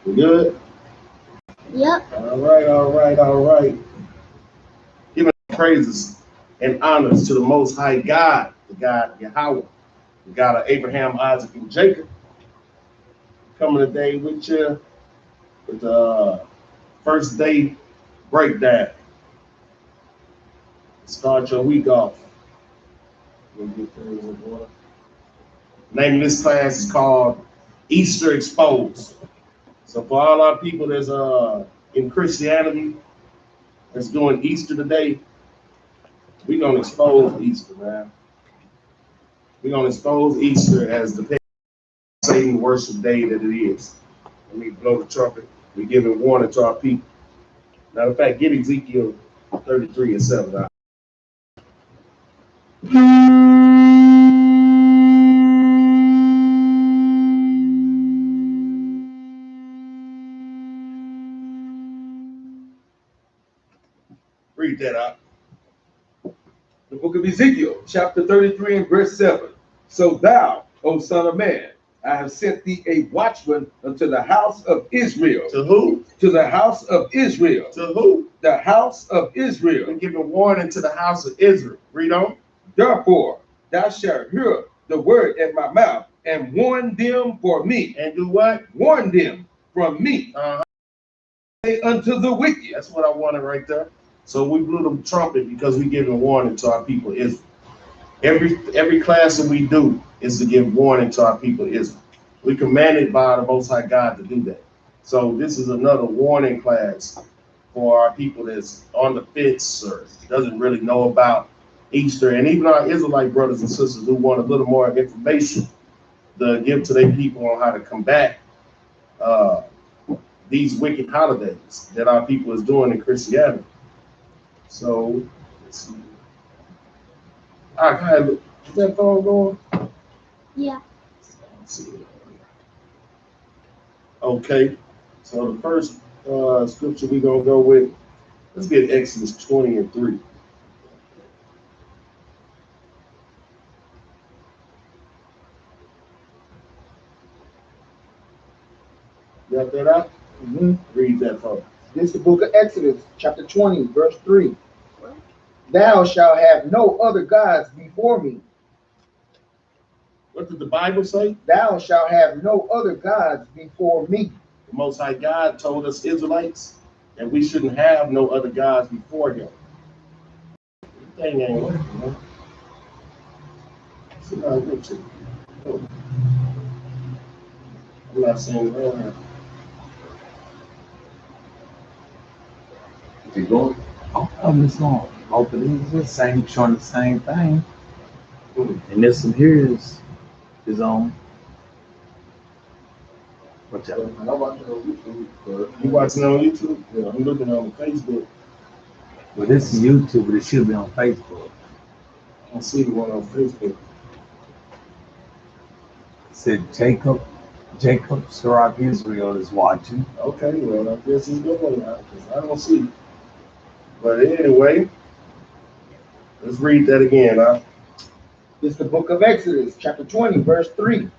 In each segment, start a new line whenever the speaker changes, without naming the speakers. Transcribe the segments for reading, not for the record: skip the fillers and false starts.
We good?
Yep.
All right. Giving praises and honors to the Most High God, the God Yahweh, the God of Abraham, Isaac, and Jacob. Coming today with you with the first day breakdown. Start your week off. Name of this class is called Easter Exposed. So for all our people that's in Christianity that's doing Easter today, we're gonna expose Easter, man. We're gonna expose Easter as the Satan worship day that it is. Let me blow the trumpet. We're giving warning to our people. Matter of fact, get Ezekiel 33 and 7 out. Read that out.
The book of Ezekiel, chapter 33 and verse 7. So thou, O son of man, I have sent thee a watchman unto the house of Israel.
To who?
To the house of Israel.
To who?
The house of Israel.
We're giving warning to the house of Israel. Read on.
Therefore, thou shalt hear the word at my mouth and warn them for me.
And do what?
Warn them from me. Say unto the wicked.
That's what I wanted right there. So we blew the trumpet because we giving warning to our people Israel. Every class that we do is to give warning to our people Israel. We commanded by the Most High God to do that. So this is another warning class for our people that's on the fence or doesn't really know about Easter, and even our Israelite brothers and sisters who want a little more information to give to their people on how to combat these wicked holidays that our people is doing in Christianity. So let's see. All right, go ahead. Is that phone going?
Yeah.
Let's see. Okay. So the first scripture we're gonna go with, let's get Exodus 20 and 3. Got that out? Read that for me.
This is the book of Exodus, chapter 20, verse 3. Thou shalt have no other gods before me.
What did the Bible say?
Thou shalt have no other gods before me.
The Most High God told us Israelites that we shouldn't have no other gods before him. Thing ain't working, man. See how I get to. I'm not saying it wrong.
If you go, I'm just going to open it, the same, showing the same thing. And this one here is on. What's that?
I'm watching on YouTube. You watching on YouTube? Yeah, I'm looking on Facebook.
Well, this is YouTube, but it should be on Facebook.
I see the one on Facebook.
It said Jacob Sirach Israel is watching.
Okay, well, I guess he's going now because I don't see. But anyway, let's read that again.
This is the book of Exodus, chapter 20, verse 3.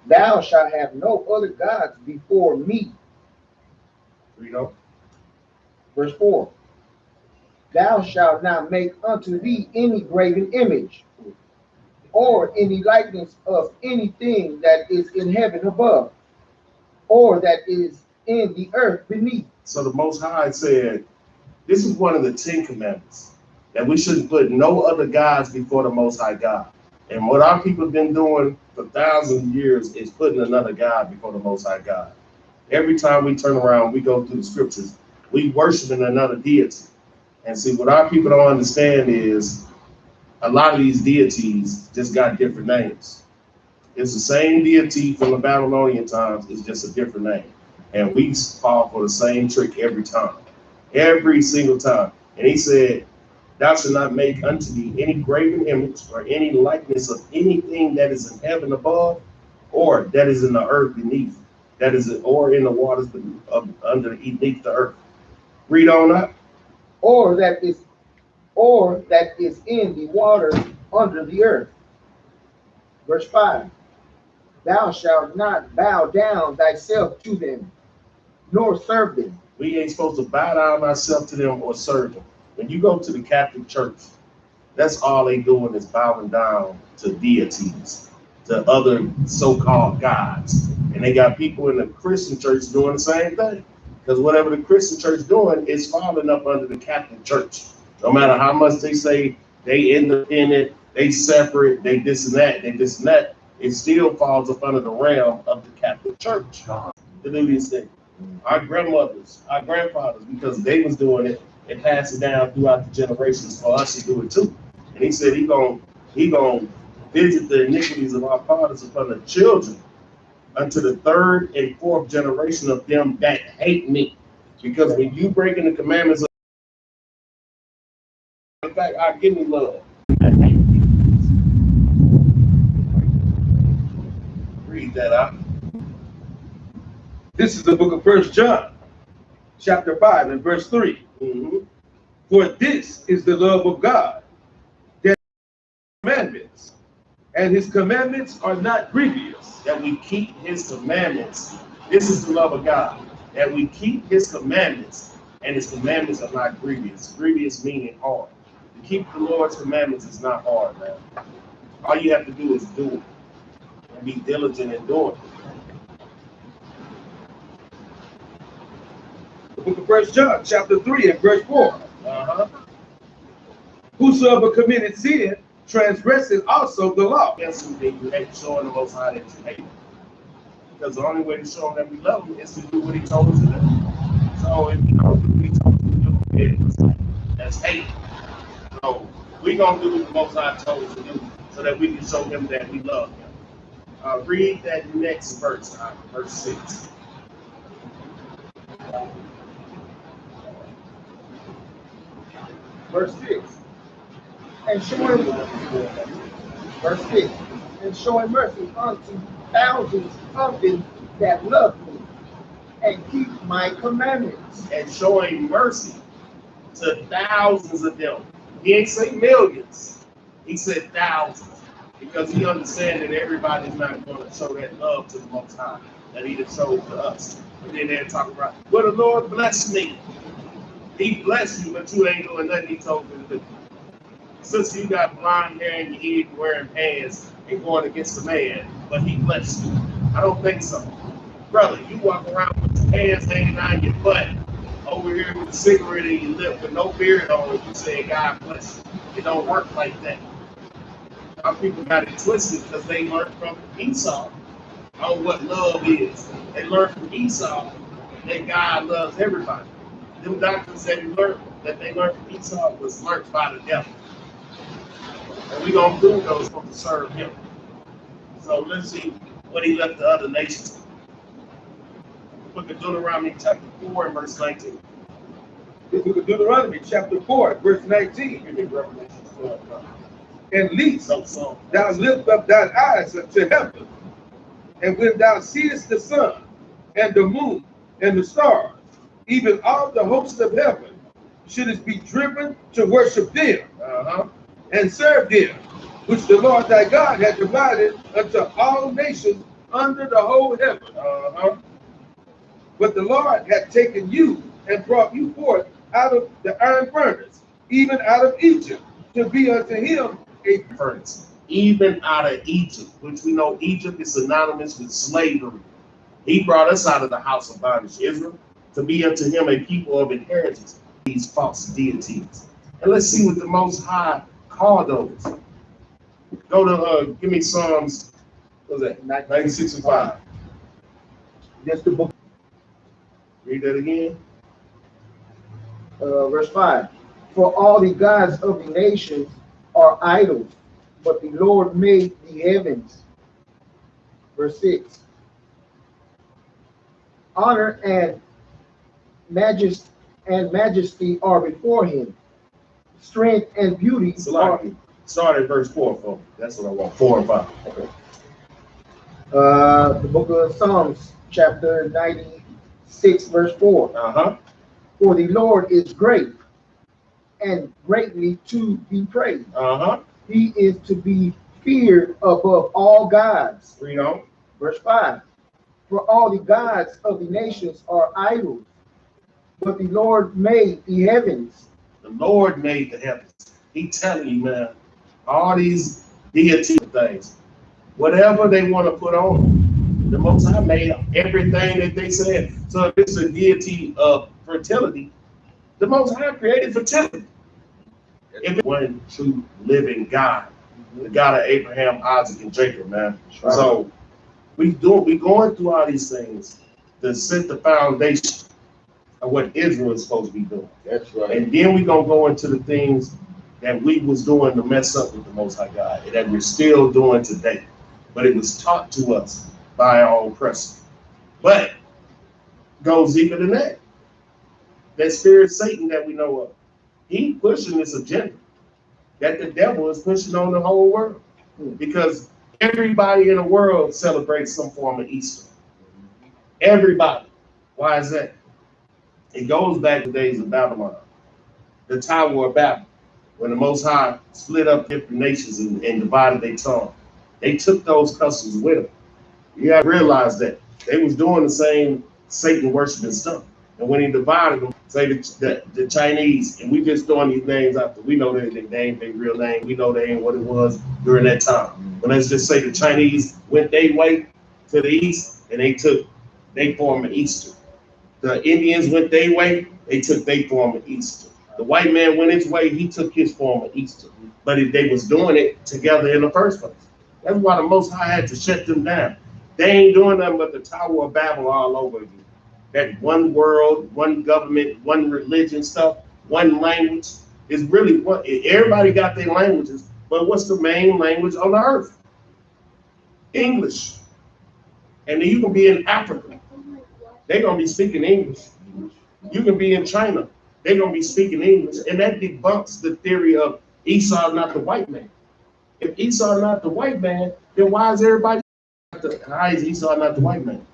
Thou shalt have no other gods before me.
Read on.
Verse 4. Thou shalt not make unto thee any graven image, or any likeness of anything that is in heaven above, or that is in the earth beneath.
So the Most High said, this is one of the 10 commandments, that we shouldn't put no other gods before the Most High God. And what our people have been doing for thousands of years is putting another God before the Most High God. Every time we turn around, we go through the scriptures, we worshiping another deity. And see, what our people don't understand is a lot of these deities just got different names. It's the same deity from the Babylonian times, it's just a different name. And we fall for the same trick every time, every single time. And he said, thou shalt not make unto thee any graven image or any likeness of anything that is in heaven above, or that is in the earth beneath, that is, or in the waters underneath the earth. Read on up.
Or that is in the water under the earth. Verse 5. Thou shalt not bow down thyself to them, nor serve them.
We ain't supposed to bow down ourselves to them or serve them. When you go to the Catholic Church, that's all they doing is bowing down to deities, to other so-called gods. And they got people in the Christian church doing the same thing. Because whatever the Christian church doing is falling up under the Catholic Church. No matter how much they say they independent, they separate, they this and that, they this and that, it still falls up under the realm of the Catholic Church to do these things. Our grandmothers, our grandfathers, because they was doing it, and pass it down throughout the generations for us to do it too. And he said he gonna visit the iniquities of our fathers upon the children unto the third and fourth generation of them that hate me. Because when you breaking the commandments of, in fact, I give me love. I hate me. Read that out.
This is the book of 1 John, chapter 5 and verse 3.
Mm-hmm.
For this is the love of God, that commandments, and his commandments are not grievous.
That we keep his commandments. This is the love of God. That we keep his commandments, and his commandments are not grievous. Grievous meaning hard. To keep the Lord's commandments is not hard, man. All you have to do is do it. And be diligent in doing it.
The book of 1 John, chapter 3 and verse 4. Whosoever committed sin transgresseth also the law.
Yes, indeed. You hate showing the Most High that you hate him. Because the only way to show him that we love him is to do what he told us to do. So if you don't do what he told us to do, that's hate. So we're going to do what the Most High told us to do so that we can show him that we love him. Read that next verse, verse 6.
Verse 6. And showing, verse 6, and showing mercy unto thousands of them that love me and keep my commandments.
And showing mercy to thousands of them. He ain't say millions. He said thousands. Because he understands that everybody's not going to show that love to the Most High that he just showed to us. And then they're talking about, well, the Lord blessed me. He blessed you, but you ain't doing nothing he told you to do. Since you got blonde hair and you eat wearing pants and going against the man, but he blessed you. I don't think so. Brother, you walk around with your hands hanging out your butt, over here with a cigarette in your lip with no beard on, and you say, God bless you. It don't work like that. Our people got it twisted because they learned from Esau on what love is. They learned from Esau that God loves everybody. Them doctrines that they learned from Esau was learned by the devil. And we're going to do those to serve him. So let's see what he left the other nations. The book of Deuteronomy chapter 4 and verse 19.
The book of Deuteronomy chapter 4 verse 19. And least thou lift up thine eyes unto heaven, and when thou seest the sun and the moon and the stars, even all the hosts of heaven, shouldest be driven to worship them and serve them, which the Lord thy God hath divided unto all nations under the whole heaven. But the Lord hath taken you and brought you forth out of the iron furnace, even out of Egypt, to be unto him a
furnace. Even out of Egypt, which we know Egypt is synonymous with slavery. He brought us out of the house of bondage, Israel, to be unto him a people of inheritance, these false deities. And let's see what the Most High called those. Go to, give me Psalms, what was that, 96 and 5.
That's the book.
Read that again.
Verse 5. For all the gods of the nations are idols, but the Lord made the heavens. Verse 6. Honor and majesty are before him. Strength and beauty are.
Start at verse 4, folks. That's what I want. 4 and 5. Okay.
The book of Psalms, chapter 96, verse 4. For the Lord is great and greatly to be praised. He is to be feared above all gods.
Read on.
Verse 5. For all the gods of the nations are idols, but the Lord made the heavens.
The Lord made the heavens. He telling you, man, all these deity things, whatever they want to put on, the Most High made everything that they said. So if it's a deity of fertility, the Most High created fertility. If it's one true living God, the God of Abraham, Isaac, and Jacob, man.
Right.
So we going through all these things to set the foundation of what Israel is supposed to be doing.
That's right.
And then we're gonna go into the things that we was doing to mess up with the Most High God, and that we're still doing today. But it was taught to us by our oppressor. But goes deeper than that. That spirit Satan that we know of, he pushing this agenda that the devil is pushing on the whole world. Because everybody in the world celebrates some form of Easter. Everybody. Why is that? It goes back to the days of Babylon, the Tower of Babel, when the Most High split up different nations and divided their tongue. They took those customs with them. You have to realize that they was doing the same Satan worshiping stuff. And when he divided them, say the Chinese, and we just throwing these names out there. We know that they ain't their real name. We know they ain't what it was during that time. But let's just say the Chinese went their way to the east, and they took their form of Easter. The Indians went their way, they took their form of Easter. The white man went his way, he took his form of Easter. But they was doing it together in the first place. That's why the Most High had to shut them down. They ain't doing nothing but the Tower of Babel all over again. That one world, one government, one religion stuff, one language is really what everybody got their languages, but what's the main language on the earth? English. And then you can be in Africa, they're gonna be speaking English. You can be in China, they're gonna be speaking English, and that debunks the theory of Esau not the white man. If Esau not the white man, then why is everybody? How is Esau not the white man?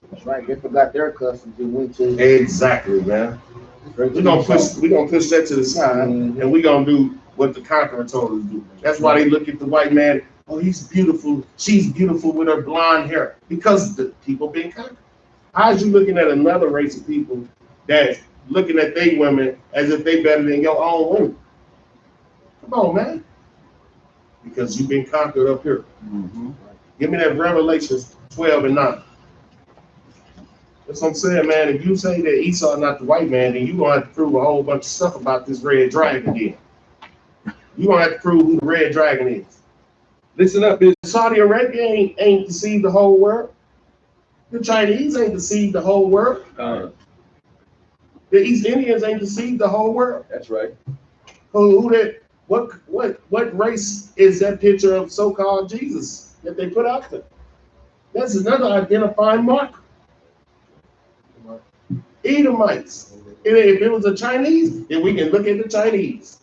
That's right. They forgot their customs and went to
Exactly, man. We're gonna push that to the side, and we're gonna do what the conqueror told us to do. That's why they look at the white man. Oh, he's beautiful. She's beautiful with her blonde hair, because the people being conquered. How is you looking at another race of people that's looking at they women as if they better than your own women? Come on, man. Because you've been conquered up here. Give me that Revelations 12 and 9. That's what I'm saying, man. If you say that Esau not the white man, then you're going to have to prove a whole bunch of stuff about this red dragon again. You're going to have to prove who the red dragon is.
Listen up, bitch.
Saudi Arabia ain't deceived the whole world. The Chinese ain't deceived the whole world. The East Indians ain't deceived the whole world.
That's right.
What race is that picture of so-called Jesus that they put out there? That's another identifying marker. Edomites. If it was a Chinese, then we can look at the Chinese.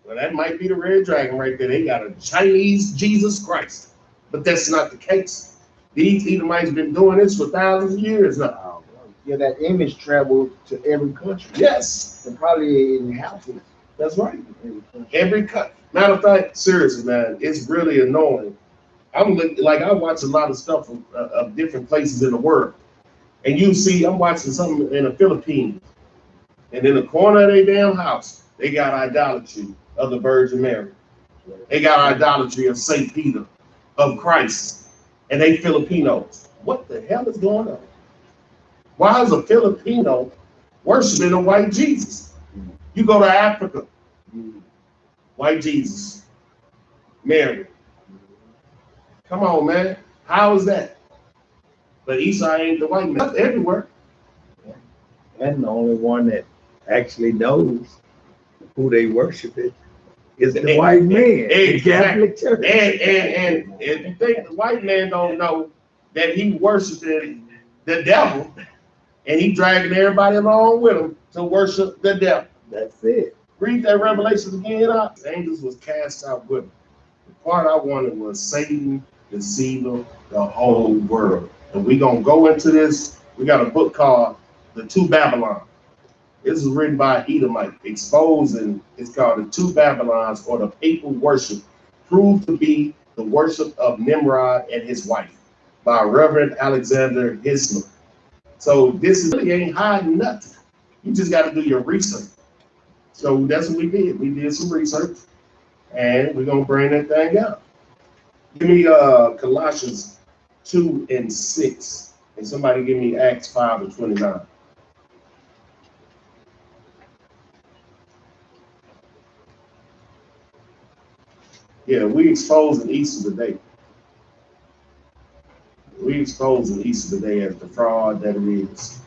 Well, that might be the red dragon right there. They got a Chinese Jesus Christ. But that's not the case. These Edomites have been doing this for thousands of years now.
Yeah, that image traveled to every country.
Yes.
And probably in houses.
That's right. Every cut. Matter of fact, seriously, man, it's really annoying. I watch a lot of stuff of different places in the world. And you see, I'm watching something in the Philippines. And in the corner of their damn house, they got idolatry of the Virgin Mary. They got idolatry of St. Peter, of Christ. And they Filipinos. What the hell is going on? Why is a Filipino worshiping a white Jesus? You go to Africa, white Jesus, Mary. Come on, man. How is that? But Esau ain't the white man. That's everywhere.
And the only one that actually knows who they worship is the white man.
Exactly.
The Catholic Church.
And if you think the white man don't know that he worshiping the devil, and he dragging everybody along with him to worship the devil.
That's it.
Read that Revelation again. The angels was cast out with him. The part I wanted was Satan deceiving the whole world. And we're going to go into this. We got a book called The Two Babylons. This is written by Edomite, exposing, it's called The Two Babylons, or the papal worship, proved to be The Worship of Nimrod and His Wife by Reverend Alexander Hisler. So this really ain't hiding nothing. You just got to do your research. So that's what we did. We did some research, and we're gonna bring that thing out. Give me Colossians 2:6, and somebody give me Acts 5:29. Yeah, we exposing Easter today. We exposing Easter today as the fraud that it is.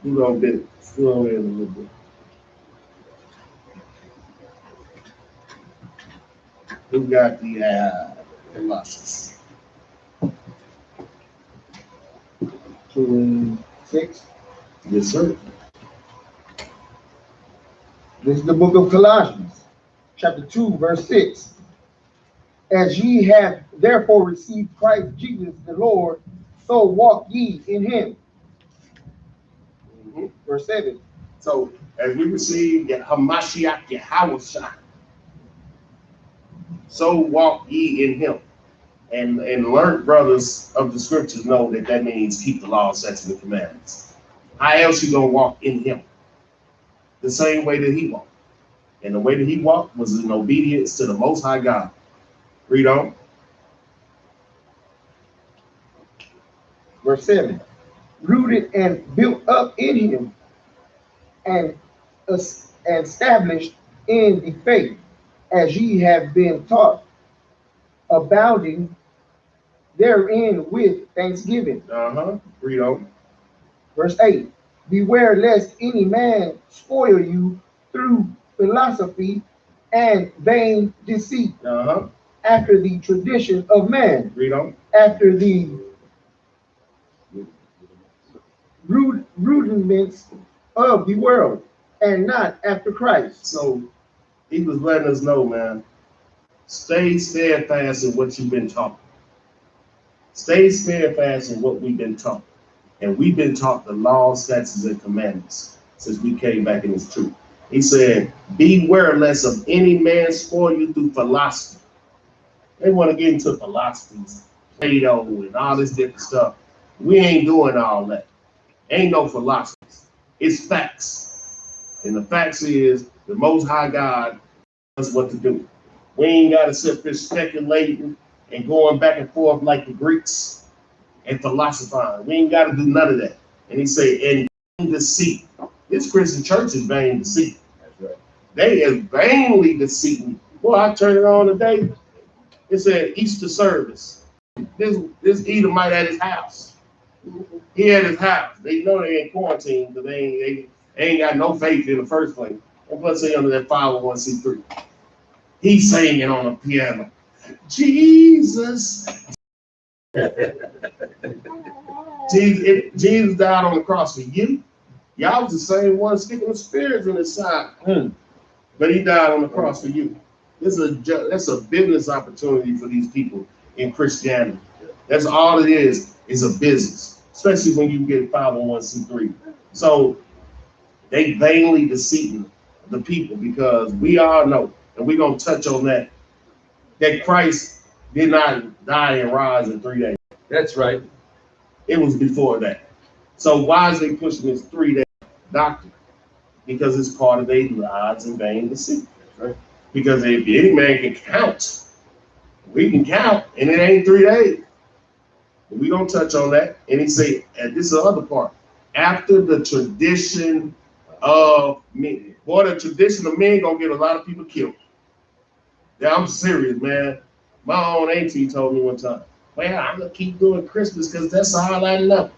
We're gonna bit slow in a little bit. We got the Colossians.
2:6.
Yes, sir.
This is the book of Colossians, chapter 2, verse 6. As ye have therefore received Christ Jesus the Lord, so walk ye in him.
Mm-hmm.
Verse 7.
So as we receive the Hamashiach Yahawashah, so walk ye in him. And learned brothers of the scriptures know that that means keep the law, statutes, and commandments. How else you gonna walk in him? The same way that he walked. And the way that he walked was in obedience to the Most High God. Read on.
Verse 7. Rooted and built up in him, and established in the faith, as ye have been taught, abounding therein with thanksgiving.
Read on.
Verse 8. Beware lest any man spoil you through philosophy and vain deceit, after the tradition of man,
Read on.
after the rudiments of the world, and not after Christ.
So he was letting us know, man, stay steadfast in what you've been taught. Stay steadfast in what we've been taught. And we've been taught the laws, statutes, and commandments since we came back in this truth. He said, beware lest of any man spoil you through philosophy. They want to get into philosophies, Plato, and all this different stuff. We ain't doing all that. Ain't no philosophies. It's facts. And the facts is the Most High God knows what to do. We ain't got to sit there speculating and going back and forth like the Greeks and philosophizing. We ain't got to do none of that. And he say, and deceit. This Christian church is vain deceit. That's right. They is vainly deceiving. Boy, I turned it on today. It said Easter service. This Edomite at his house. He at his house. They know they ain't quarantined because they ain't got no faith in the first place. And plus they under that 501c3. He's singing on the piano. Jesus. Jesus died on the cross for you. Y'all was the same one sticking the spirits in his side. But he died on the cross for you. That's a business opportunity for these people in Christianity. That's all it is a business, especially when you get 501c3. So they vainly deceiving the people because we all know, and we're going to touch on that Christ did not die and rise in 3 days.
That's right.
It was before that. So why is they pushing this 3-day doctrine? Because it's part of their lies and vain deceit. Right? Because if any man can count, we can count, and it ain't 3 days. But we don't touch on that. And he say, and this is the other part. After the tradition of men. Boy, the tradition of men gonna get a lot of people killed. Yeah, I'm serious, man. My own auntie told me one time, well, I'm gonna keep doing Christmas because that's all I know.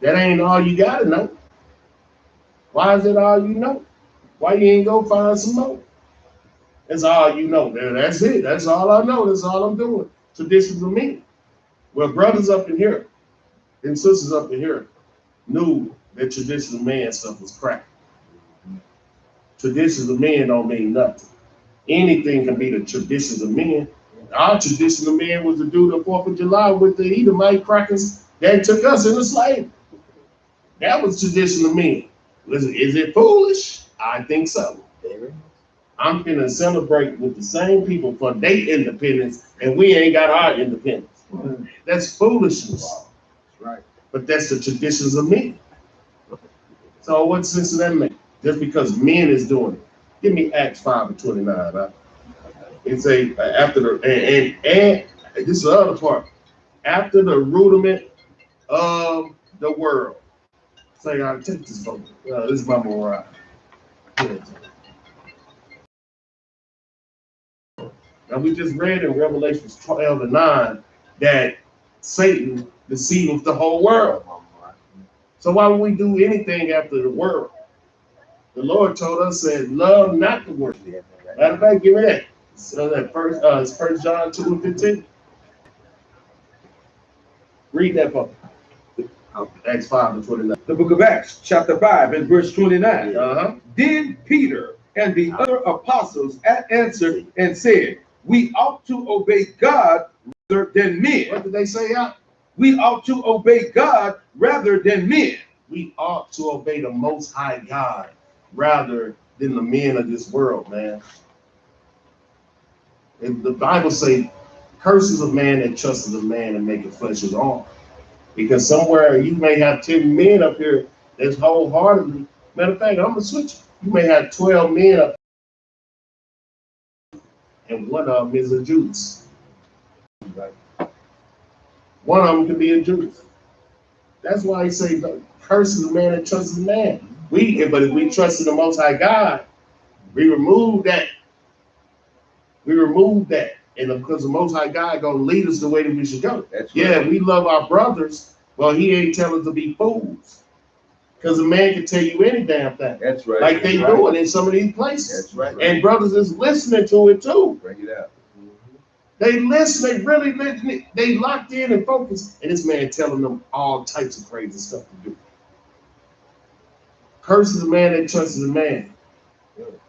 That ain't all you gotta know. Why is it all you know? Why you ain't go find some more? That's all you know. That's it. That's all I know. That's all I'm doing. Traditions of men. Well, brothers up in here and sisters up in here knew that traditions of man stuff was crap. Traditions of men don't mean nothing. Anything can be the traditions of men. Our traditional man was to do the 4th of July with the Edomite crackers that took us into slavery. That was traditional men. Is it foolish? I think so. I'm gonna celebrate with the same people for their independence, and we ain't got our independence. That's foolishness.
That's right.
But that's the traditions of men. So what sense does that make? Just because men is doing it. Give me Acts 5:29. Huh? It's after the and this is the other part. After the rudiment of the world. Say, I'll take this book. This is my morale. Now we just read in Revelations 12:9 that Satan deceives the whole world. So why would we do anything after the world? The Lord told us, said, love not the world. Matter of fact, give me that. So that it's 1 John 2:15. Read that for me. Acts 5:29.
The book of Acts, chapter 5, and verse 29. Then Peter and the other apostles answered and said, we ought to obey God rather than men.
What did they say out?
We ought to obey God rather than men.
We ought to obey the Most High God rather than the men of this world, man. And the Bible say, curses a man that trusts a man and make flesh his arm. Because somewhere you may have 10 men up here that's wholeheartedly. Matter of fact, I'm gonna switch. You may have 12 men up and one of them is a Judas. One of them could be a Judas. That's why he say, curses a man that trusts a man. But if we trust in the Most High God, we remove that. We remove that. And because the Most High God gonna lead us the way that we should go.
That's
yeah,
right.
we love our brothers. Well, he ain't telling us to be fools. Because a man can tell you any damn thing.
That's right.
Like they
That's
doing in some of these places.
That's right.
And brothers is listening to it too.
Bring it out.
They listen, they really listen, they locked in and focused. And this man telling them all types of crazy stuff to do. Curses a man that trusts a man.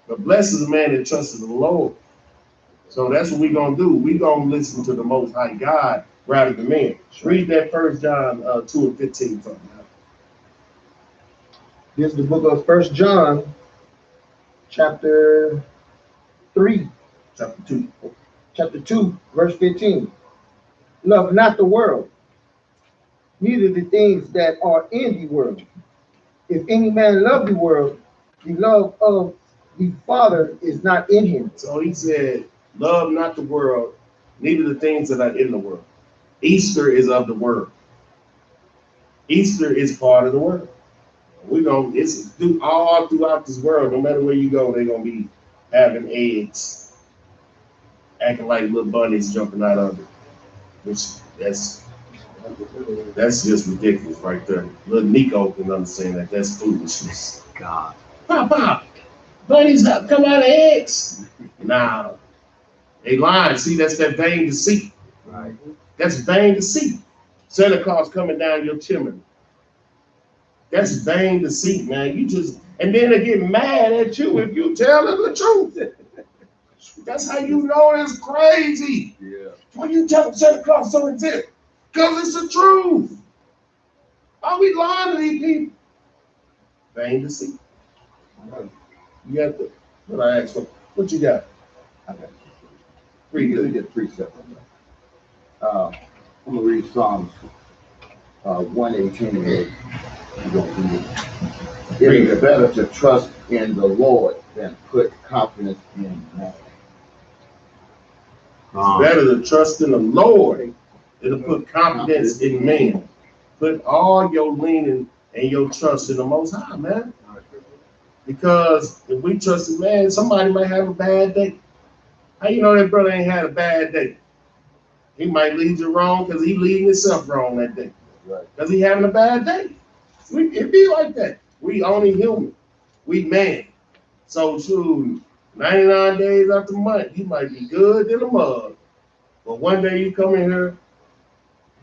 But blesses a man that trusts the Lord. So that's what we're gonna do. We're gonna listen to the Most High God rather than men. Read that 1 John 2:15 for me.
Here's the book of 1 John, chapter 3. Chapter 2, verse 15. Love not the world, neither the things that are in the world. If any man love the world, the love of the Father is not in him.
So he said, love not the world, neither the things that are in the world. Easter is of the world. Easter is part of the world. It's all throughout this world, no matter where you go, they're gonna be having eggs, acting like little bunnies jumping out of it. Which that's just ridiculous right there. Little Nico can understand that. That's foolishness.
God.
Pop, bunnies come out of eggs. Nah, they lying. See, that's that vain deceit.
Right.
That's vain deceit. Santa Claus coming down your chimney. That's vain deceit, man. And then they get mad at you if you tell them the truth. That's how you know it's crazy.
Yeah.
Why you tell Santa Claus so intense? Because it's the truth. Are we lying to these people? Vain deceit. You got what I asked for. What you got?
I got
Read
you.
it.
Get 3 seconds. I'm gonna read Psalms 118. It is better to trust in the Lord than put confidence in man.
It's better to trust in the Lord than to put confidence in man. Put all your leaning and your trust in the Most High, man. Because if we trust in man, somebody might have a bad day. How you know that brother ain't had a bad day? He might lead you wrong because he leading himself wrong that day. Because he having a bad day. It be like that. We only human. We man. So shoot, 99 days after month, you might be good in the mud. But one day you come in here,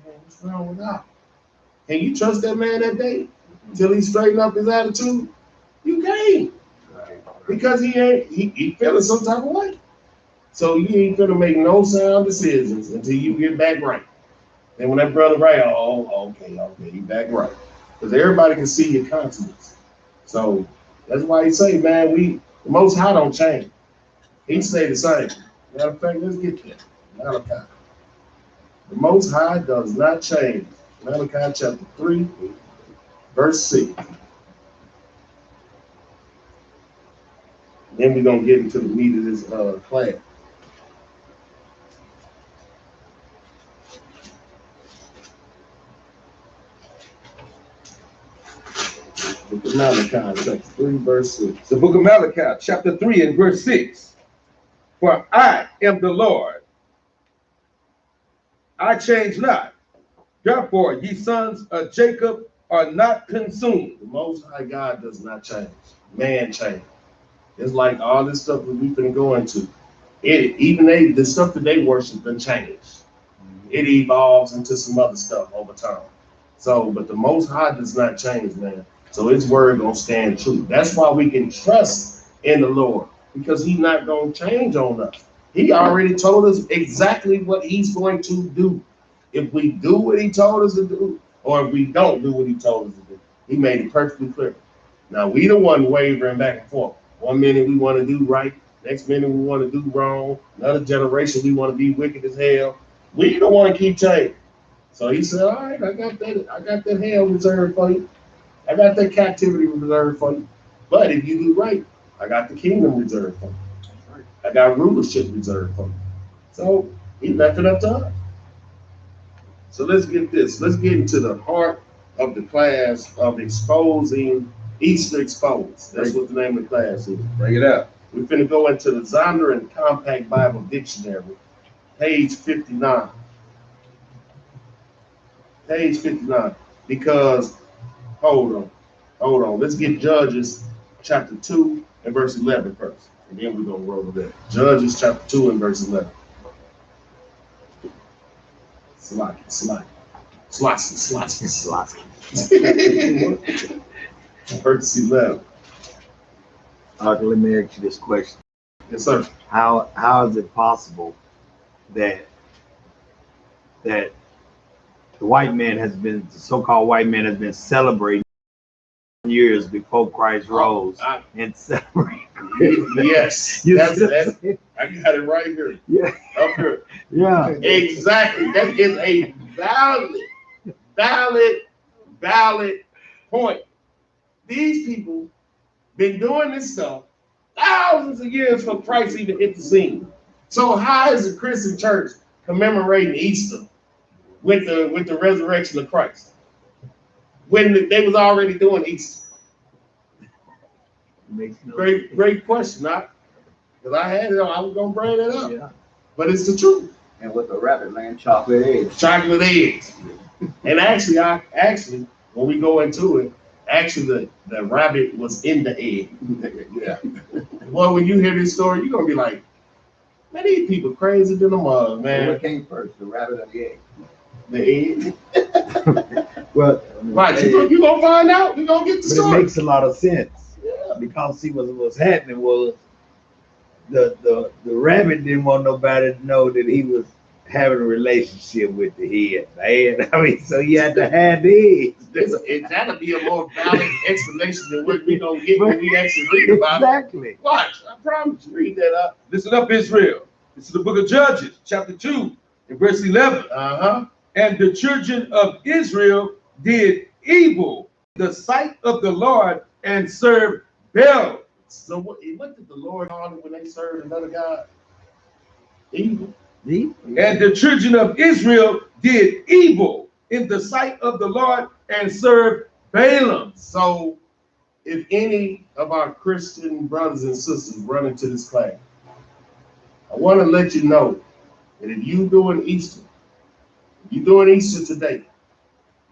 man, what's wrong with God? Can you trust that man that day until he straighten up his attitude? You can't. Because he feeling some type of way. So you ain't gonna make no sound decisions until you get back right. And when that brother right, oh, okay, you back right. Because everybody can see your conscience. So that's why he say, man, the Most High don't change. He stay the same. Matter of fact, let's get there. Malachi. The Most High does not change. Malachi chapter 3, verse 6. Then we're going to get into the meat of this class. The book of Malachi chapter 3, verse 6.
The book of Malachi, chapter 3 and verse 6. For I am the Lord, I change not. Therefore, ye sons of Jacob are not consumed.
The Most High God does not change. Man change. It's like all this stuff that we've been going to. The stuff that they worship done changed. It evolves into some other stuff over time. So, but the Most High does not change, man. So his word gonna stand true. That's why we can trust in the Lord, because he's not gonna change on us. He already told us exactly what he's going to do. If we do what he told us to do, or if we don't do what he told us to do, he made it perfectly clear. Now we the one wavering back and forth. One minute we want to do right, next minute we want to do wrong. Another generation we want to be wicked as hell. We don't want to keep changing. So he said, all right, I got that hell reserved for you. I got that captivity reserved for you. But if you do right, I got the kingdom reserved for you. I got rulership reserved for you. So he left it up to us. So let's get this. Let's get into the heart of the class of exposing Easter Exposed. That's what the name of the class is.
Bring it up.
We're finna go into the Zonder and Compact Bible Dictionary, page 59. Page 59. Because, hold on. Let's get Judges chapter 2 and verse 11 first. And then we're going to roll with that. Judges chapter 2 and verse 11. Slocky. Verse 11.
Let me ask you this question.
Yes, sir.
How is it possible that the so-called white man has been celebrating years before Christ rose and celebrating?
Yes, that's I got it right here.
Yeah.
Up here.
Yeah.
Exactly. That is a valid point. These people been doing this stuff thousands of years before Christ even hit the scene. So how is the Christian church commemorating Easter with the resurrection of Christ when they was already doing Easter? Great question, because I had it on. I was gonna bring it up, yeah. But it's the truth.
And with the rabbit laying chocolate eggs.
Chocolate eggs. And actually, when we go into it, actually the rabbit was in the egg. Yeah. Well, when you hear this story, you're gonna be like, man, these people crazy than a mug, man.
What came first, the rabbit or the egg?
The egg.
Well,
right, you gonna find out. You're gonna get the story.
It makes a lot of sense. Yeah. Because see what was happening was the rabbit didn't want nobody to know that he was having a relationship with the head. I mean, so you had to have the eggs.
That'll be a more valid explanation than what we gonna get when we actually read about it.
Exactly.
Watch, I promise you, read that up.
Listen up, Israel. This is the book of Judges, chapter 2, and verse 11. And the children of Israel did evil in the sight of the Lord and served Baal.
So what did the Lord call them when they served another god? Evil.
And the children of Israel did evil in the sight of the Lord and served Balaam.
So if any of our Christian brothers and sisters run into this class, I want to let you know that if you're doing Easter today,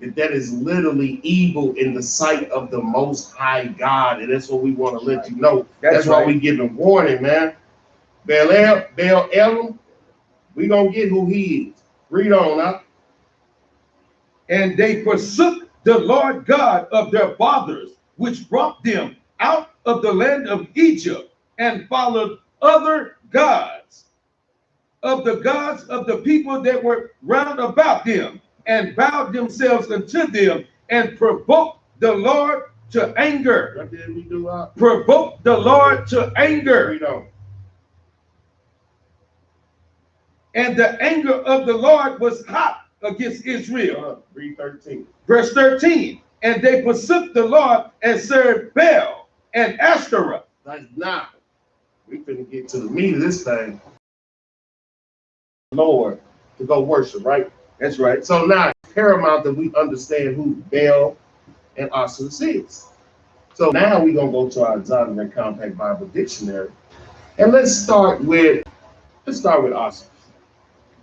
that is literally evil in the sight of the Most High God. And that's what we want to let you know. That's why we give them warning, man. Baal Elam, we gonna get who he is. Read on now.
And they forsook the Lord God of their fathers, which brought them out of the land of Egypt, and followed other gods of the gods of the people that were round about them, and bowed themselves unto them, and provoked the Lord to anger.
What did we do?
Provoked the Lord to anger.
Read on.
And the anger of the Lord was hot against Israel.
Read 13.
Verse 13. And they forsook the Lord and served Baal and Ashtoreth.
That's now. We finna get to the meat of this thing. Lord, to go worship, right?
That's right.
So now it's paramount that we understand who Baal and Osiris is. So now we're gonna go to our Zondervan Compact Bible Dictionary, and let's start with Osiris.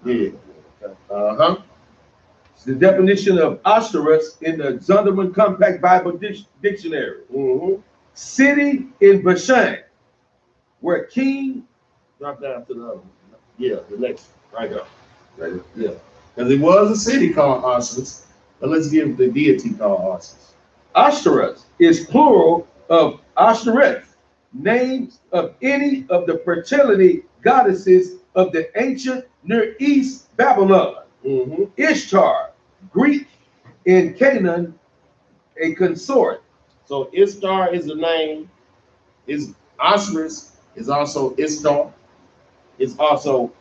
Yeah.
It's the definition of Osiris in the Zondervan Compact Bible Dictionary. City in Bashan, where king.
Drop down to the other one. Yeah, the next one, right there.
Right.
Yeah, because it was a city called Osiris, but let's give the deity called Osiris.
Osiris is plural of Ashtoreth, names of any of the fertility goddesses of the ancient Near East Babylon. Ishtar, Greek, in Canaan, a consort.
So Ishtar is the name. Is Osiris is also Ishtar. It's also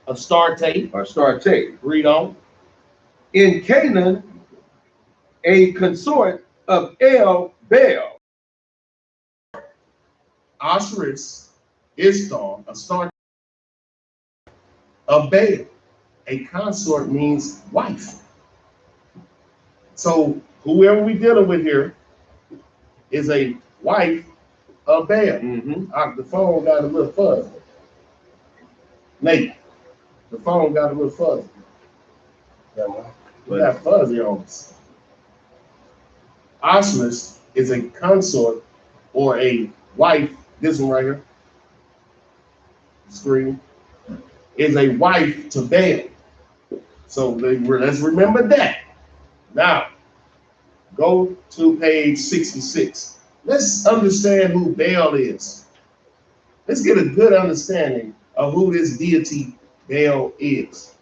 Astarte.
Or Astarte.
Read on.
In Canaan, a consort of El Baal.
Osiris, Ishtar, Astarte, of Baal. A consort means wife. So whoever we dealing with here is a wife of Baal. The phone got a little fuzzy. Nate, the phone got a little fuzzy. We got fuzzy on us. Osiris is a consort or a wife. This one right here, screen, is a wife to Baal. So let's remember that. Now, go to page 66. Let's understand who Baal is. Let's get a good understanding of who this deity Baal is.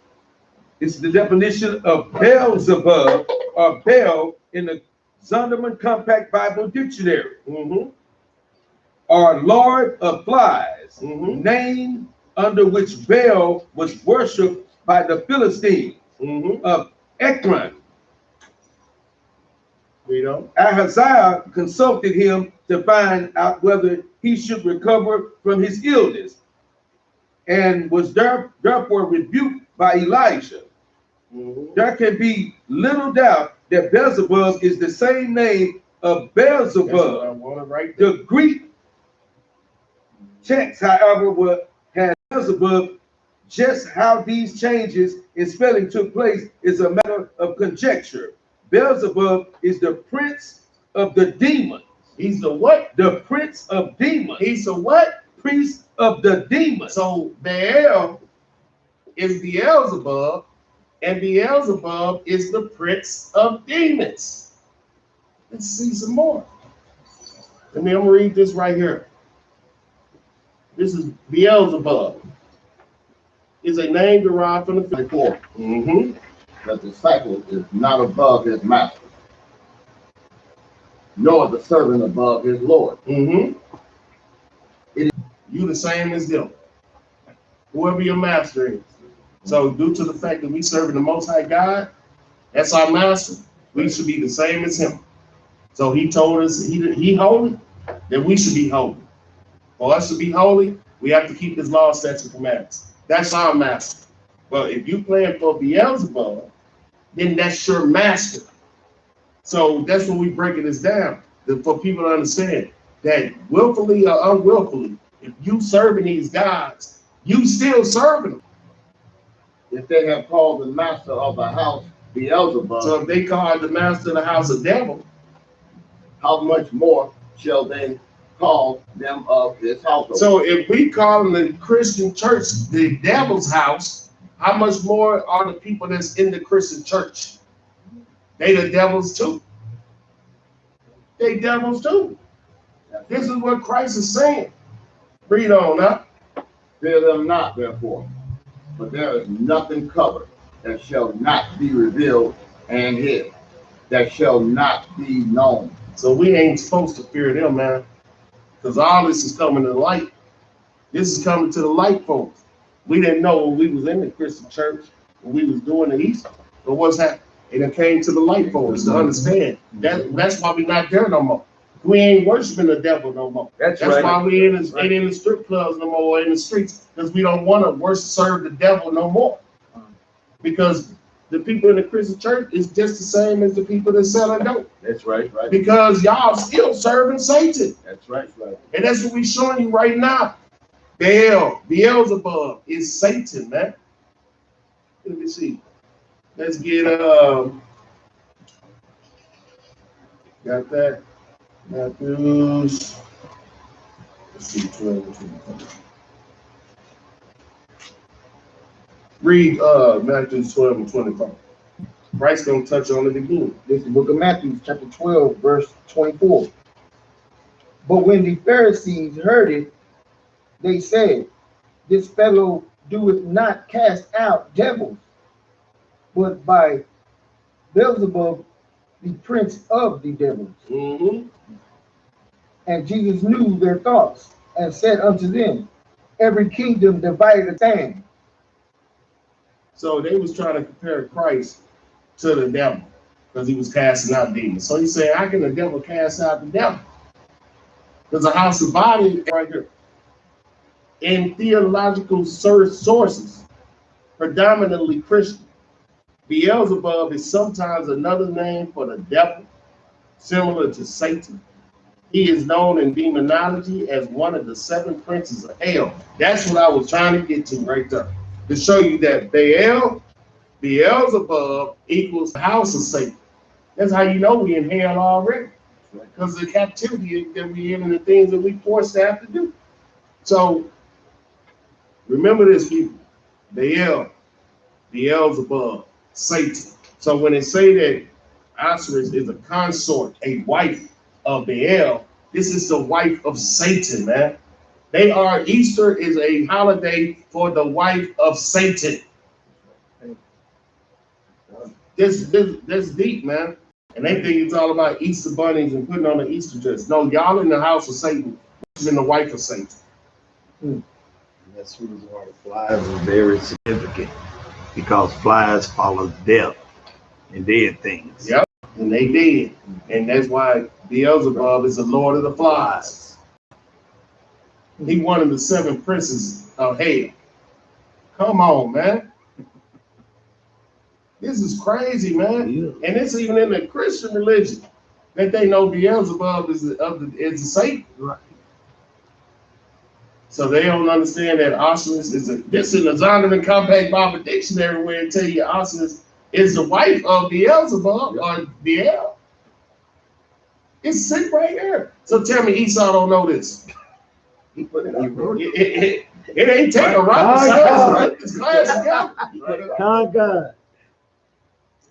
It's the definition of Beelzebub or Baal in the Zondervan Compact Bible Dictionary. Or Lord of Flies, name under which Baal was worshipped by the Philistines of Ekron. Ahaziah consulted him to find out whether he should recover from his illness, and was therefore rebuked by Elijah. There can be little doubt that Beelzebub is the same name of Beelzebub. The Greek text, however, had Beelzebub. Just how these changes in spelling took place is a matter of conjecture. Beelzebub is the prince of the demons.
He's the what?
The prince of demons.
He's the what?
Priest of the demons.
So Baal is Beelzebub, and Beelzebub is the prince of demons. Let's see some more. I'm gonna read this right here. This is Beelzebub. Is a name derived from the
before. The disciple is not above his master, nor the servant above his Lord.
You the same as them, whoever your master is. So due to the fact that we serving the Most High God, that's our master, we should be the same as him. So he told us he holy, that we should be holy. For us to be holy, we have to keep his law, statutes, and commandments. That's our master. But if you playing for Beelzebub, then that's your master. So that's when we breaking this down, for people to understand that willfully or unwillfully, if you serving these gods, you still serving them.
If they have called the master of the house Beelzebub,
so if they call the master of the house a devil,
how much more shall they call them of his household?
So if we call the Christian church the devil's house, how much more are the people that's in the Christian church? They the devils too. They devils too. This is what Christ is saying. Read on now.
Fear them not, therefore, but there is nothing covered that shall not be revealed, and hid that shall not be known.
So we ain't supposed to fear them, man, because all this is coming to the light. This is coming to the light, folks. We didn't know when we was in the Christian church, when we was doing the Easter, but what's happening? It came to the light for us to understand. That's why we not there no more. We ain't worshiping the devil no more.
That's
That's
right.
why we ain't in the strip clubs no more, or in the streets, because we don't want to serve the devil no more. Because the people in the Christian church is just the same as the people that selling dope.
That's right.
Because y'all still serving Satan.
That's right.
And that's what we showing you right now. Beelzebub is Satan, man. Let me see. Let's get got that. Matthews. Let's see, 12 and 25. Read Matthew 12 and 25. Christ's gonna touch on it again.
This is the book of Matthew, chapter 12, verse 24. But when the Pharisees heard it, they said, this fellow doeth not cast out devils, but by Beelzebub, the prince of the devils.
Mm-hmm.
And Jesus knew their thoughts, and said unto them, every kingdom divided stand.
So they was trying to compare Christ to the devil because he was casting out demons. So he said, how can the devil cast out the devil? There's a house of body right here. In theological sources, predominantly Christian, Beelzebub is sometimes another name for the devil, similar to Satan. He is known in demonology as one of the 7 princes of hell. That's what I was trying to get to right there. To show you that Beelzebub equals the house of Satan. That's how you know we in hell already. Because of the captivity that we in and the things that we forced to have to do. So remember this, people. Beelzebub, Satan. So when they say that Osiris is a consort, a wife of Baal, this is the wife of Satan, man. Easter is a holiday for the wife of Satan. This deep, man. And they think it's all about Easter bunnies and putting on an Easter dress. No, y'all in the house of Satan, which is in the wife of Satan.
And that's the reason why the flies are very significant, because flies follow death and dead things.
Yep, and they did. And that's why Beelzebub is the Lord of the Flies. He one of the 7 princes of hell. Come on, man. This is crazy, man. Yeah. And it's even in the Christian religion that they know Beelzebub is the Satan. Right. So they don't understand that Osiris is this in the Zondervan Compact Bible Dictionary where it tell you Osiris is the wife of Beelzebub or Baal. It's sick right there. So tell me Esau don't know this. He put it up. It ain't take a rocket science, right? It's class together.
God.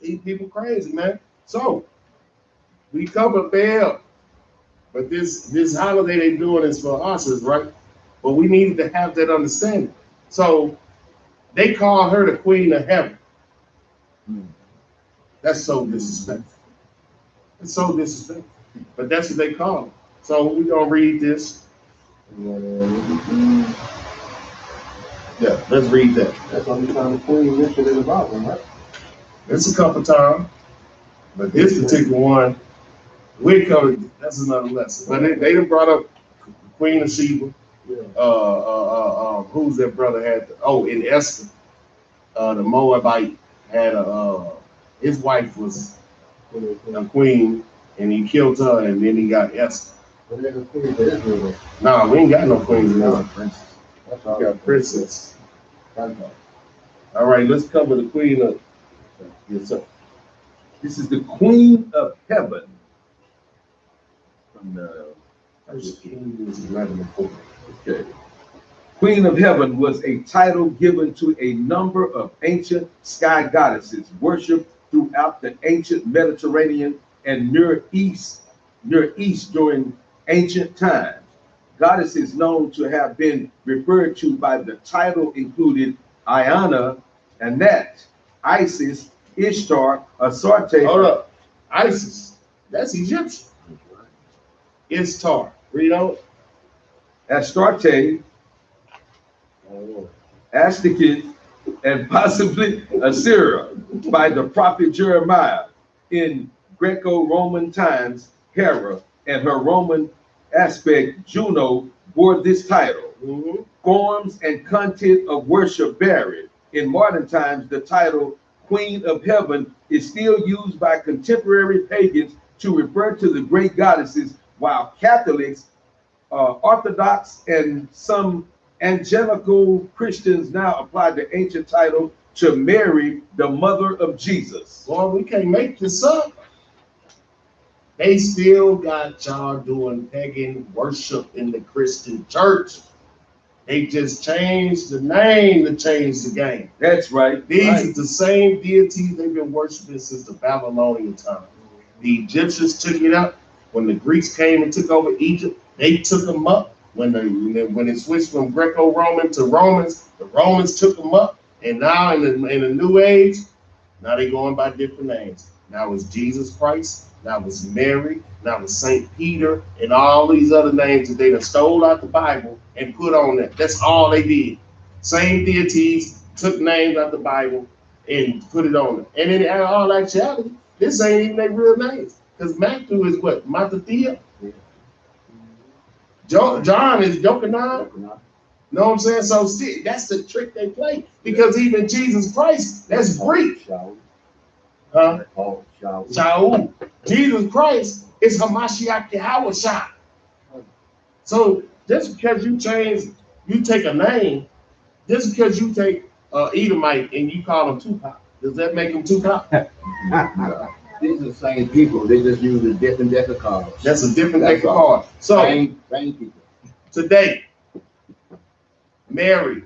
These people crazy, man. So we cover Baal, but this holiday they doing is for Osiris, right? But we needed to have that understanding. So they call her the queen of heaven. That's so disrespectful. It's so disrespectful. But that's what they call it. So we're gonna read this. Yeah, let's read that.
That's the only time the queen mentioned in the Bible, right?
It's a couple times, but this particular one, we covered. That's another lesson. But they done brought up Queen of Sheba. Who's that brother had? In Esther, the Moabite had his wife was a queen, and he killed her, and then he got Esther. Nah, we ain't got no queens in our princess. We got princess. All right, let's cover the queen of. Yes, sir.
This is the Queen of Heaven. From the
First Kings 11:4.
Okay. Queen of Heaven was a title given to a number of ancient sky goddesses worshipped throughout the ancient Mediterranean and Near East during ancient times. Goddesses known to have been referred to by the title included Iana, Anet, Isis, Ishtar, Asarte.
Hold up. ISIS. That's Egyptian. Ishtar. Read on.
Astarte, Astakith, and possibly Assyria by the prophet Jeremiah. In Greco-Roman times, Hera and her Roman aspect, Juno, bore this title. Forms and content of worship varied. In modern times, the title Queen of Heaven is still used by contemporary pagans to refer to the great goddesses, while Catholics, Orthodox, and some evangelical Christians now apply the ancient title to Mary, the mother of Jesus.
Boy, we can't make this up. They still got y'all doing pagan worship in the Christian church. They just changed the name to change the game.
That's right.
These are the same deities they've been worshiping since the Babylonian time. The Egyptians took it up. When the Greeks came and took over Egypt, they took them up. When it switched from Greco-Roman to Romans, the Romans took them up. And now in the New Age, now they're going by different names. Now it's Jesus Christ. Now it's Mary. Now it's Saint Peter, and all these other names that they done stole out the Bible and put on that. That's all they did. Same deities took names out the Bible and put it on it. And in all actuality, this ain't even their real names. Because Matthew is what? Matthew? John is Yochanan. Know what I'm saying? So see, that's the trick they play. Because even Jesus Christ, that's Greek. Huh? Shaul. Jesus Christ is Hamashiach Yahweh. So just because you take a name, just because you take Edomite and you call him Tupac, does that make him Tupac?
These are the same people. They just use a different deck of cards.
That's a different deck of cards. So
Same people.
today, Mary,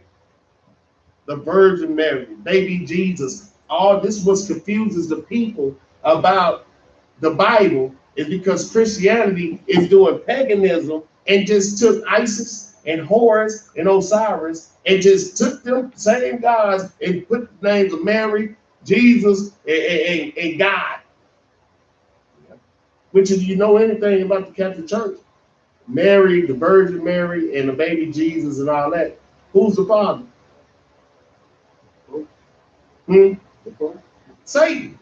the Virgin Mary, baby Jesus, all this was confuses the people about the Bible is because Christianity is doing paganism and just took Isis and Horus and Osiris and just took them same gods and put the names of Mary, Jesus, and God. Which if you know anything about the Catholic Church, Mary, the Virgin Mary, and the baby Jesus and all that, who's the father? Satan.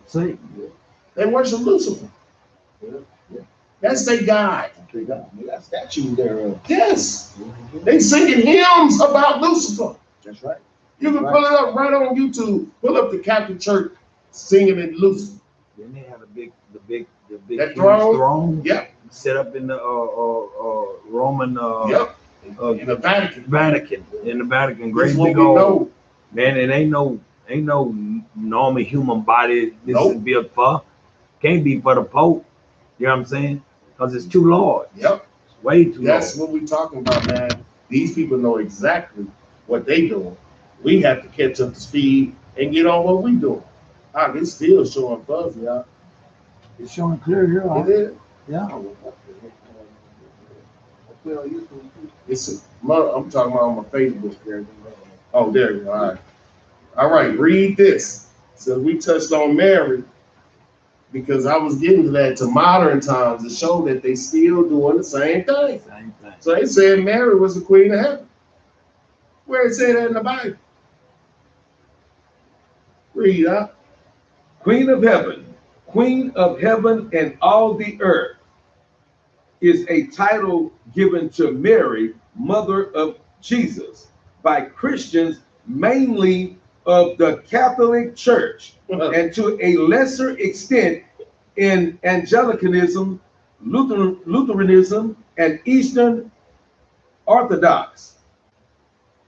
They worship Lucifer. That's their God.
They got statues there.
Yes. They singing hymns about Lucifer.
That's right.
You can pull it up right on YouTube. Pull up the Catholic Church singing in Lucifer.
Then they have the big
That throne?
throne.
Yep.
Set up in the Roman
Yep. In the Vatican.
In the Vatican.
This
Great
is what
big
we
old
know.
man. It ain't no normal human body this
Nope.
is built for. Can't be for the Pope. You know what I'm saying? Because it's too large.
Yep.
It's way too
That's
large.
what we talking about, man. These people know exactly what they doing. We have to catch up to speed and get on what we doing. It's still showing fuzzy, y'all.
It's showing clear here.
It is.
Yeah.
I'm talking about on my Facebook there. Oh, there you go. All right. All right, read this. So we touched on Mary because I was getting to that to modern times to show that they still doing the same thing.
Same thing.
So they said Mary was the queen of heaven. Where it say that in the Bible? Read up.
Queen of heaven and all the earth is a title given to Mary, mother of Jesus, by Christians mainly of the Catholic Church and to a lesser extent in Anglicanism, Lutheranism, and Eastern Orthodox.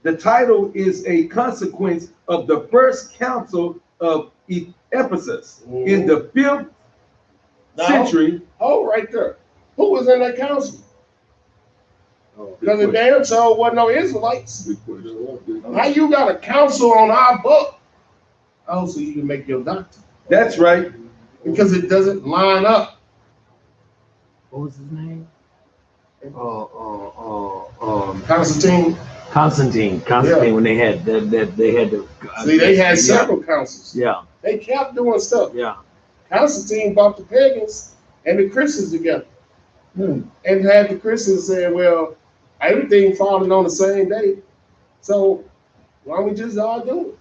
The title is a consequence of the first council of Ephesus in the 5th century.
Oh, right there. Who was in that council? Because the damn show wasn't no Israelites. How you got a council on our book? Oh, so you can make your doctrine.
That's right.
Because it doesn't line up.
What was his name?
Constantine.
Constantine, when they had that they had to
See, they had several councils.
Yeah.
They kept doing stuff.
Yeah.
Constantine brought the pagans and the Christians together. And had the Christians saying, well, everything falling on the same day. So why don't we just all do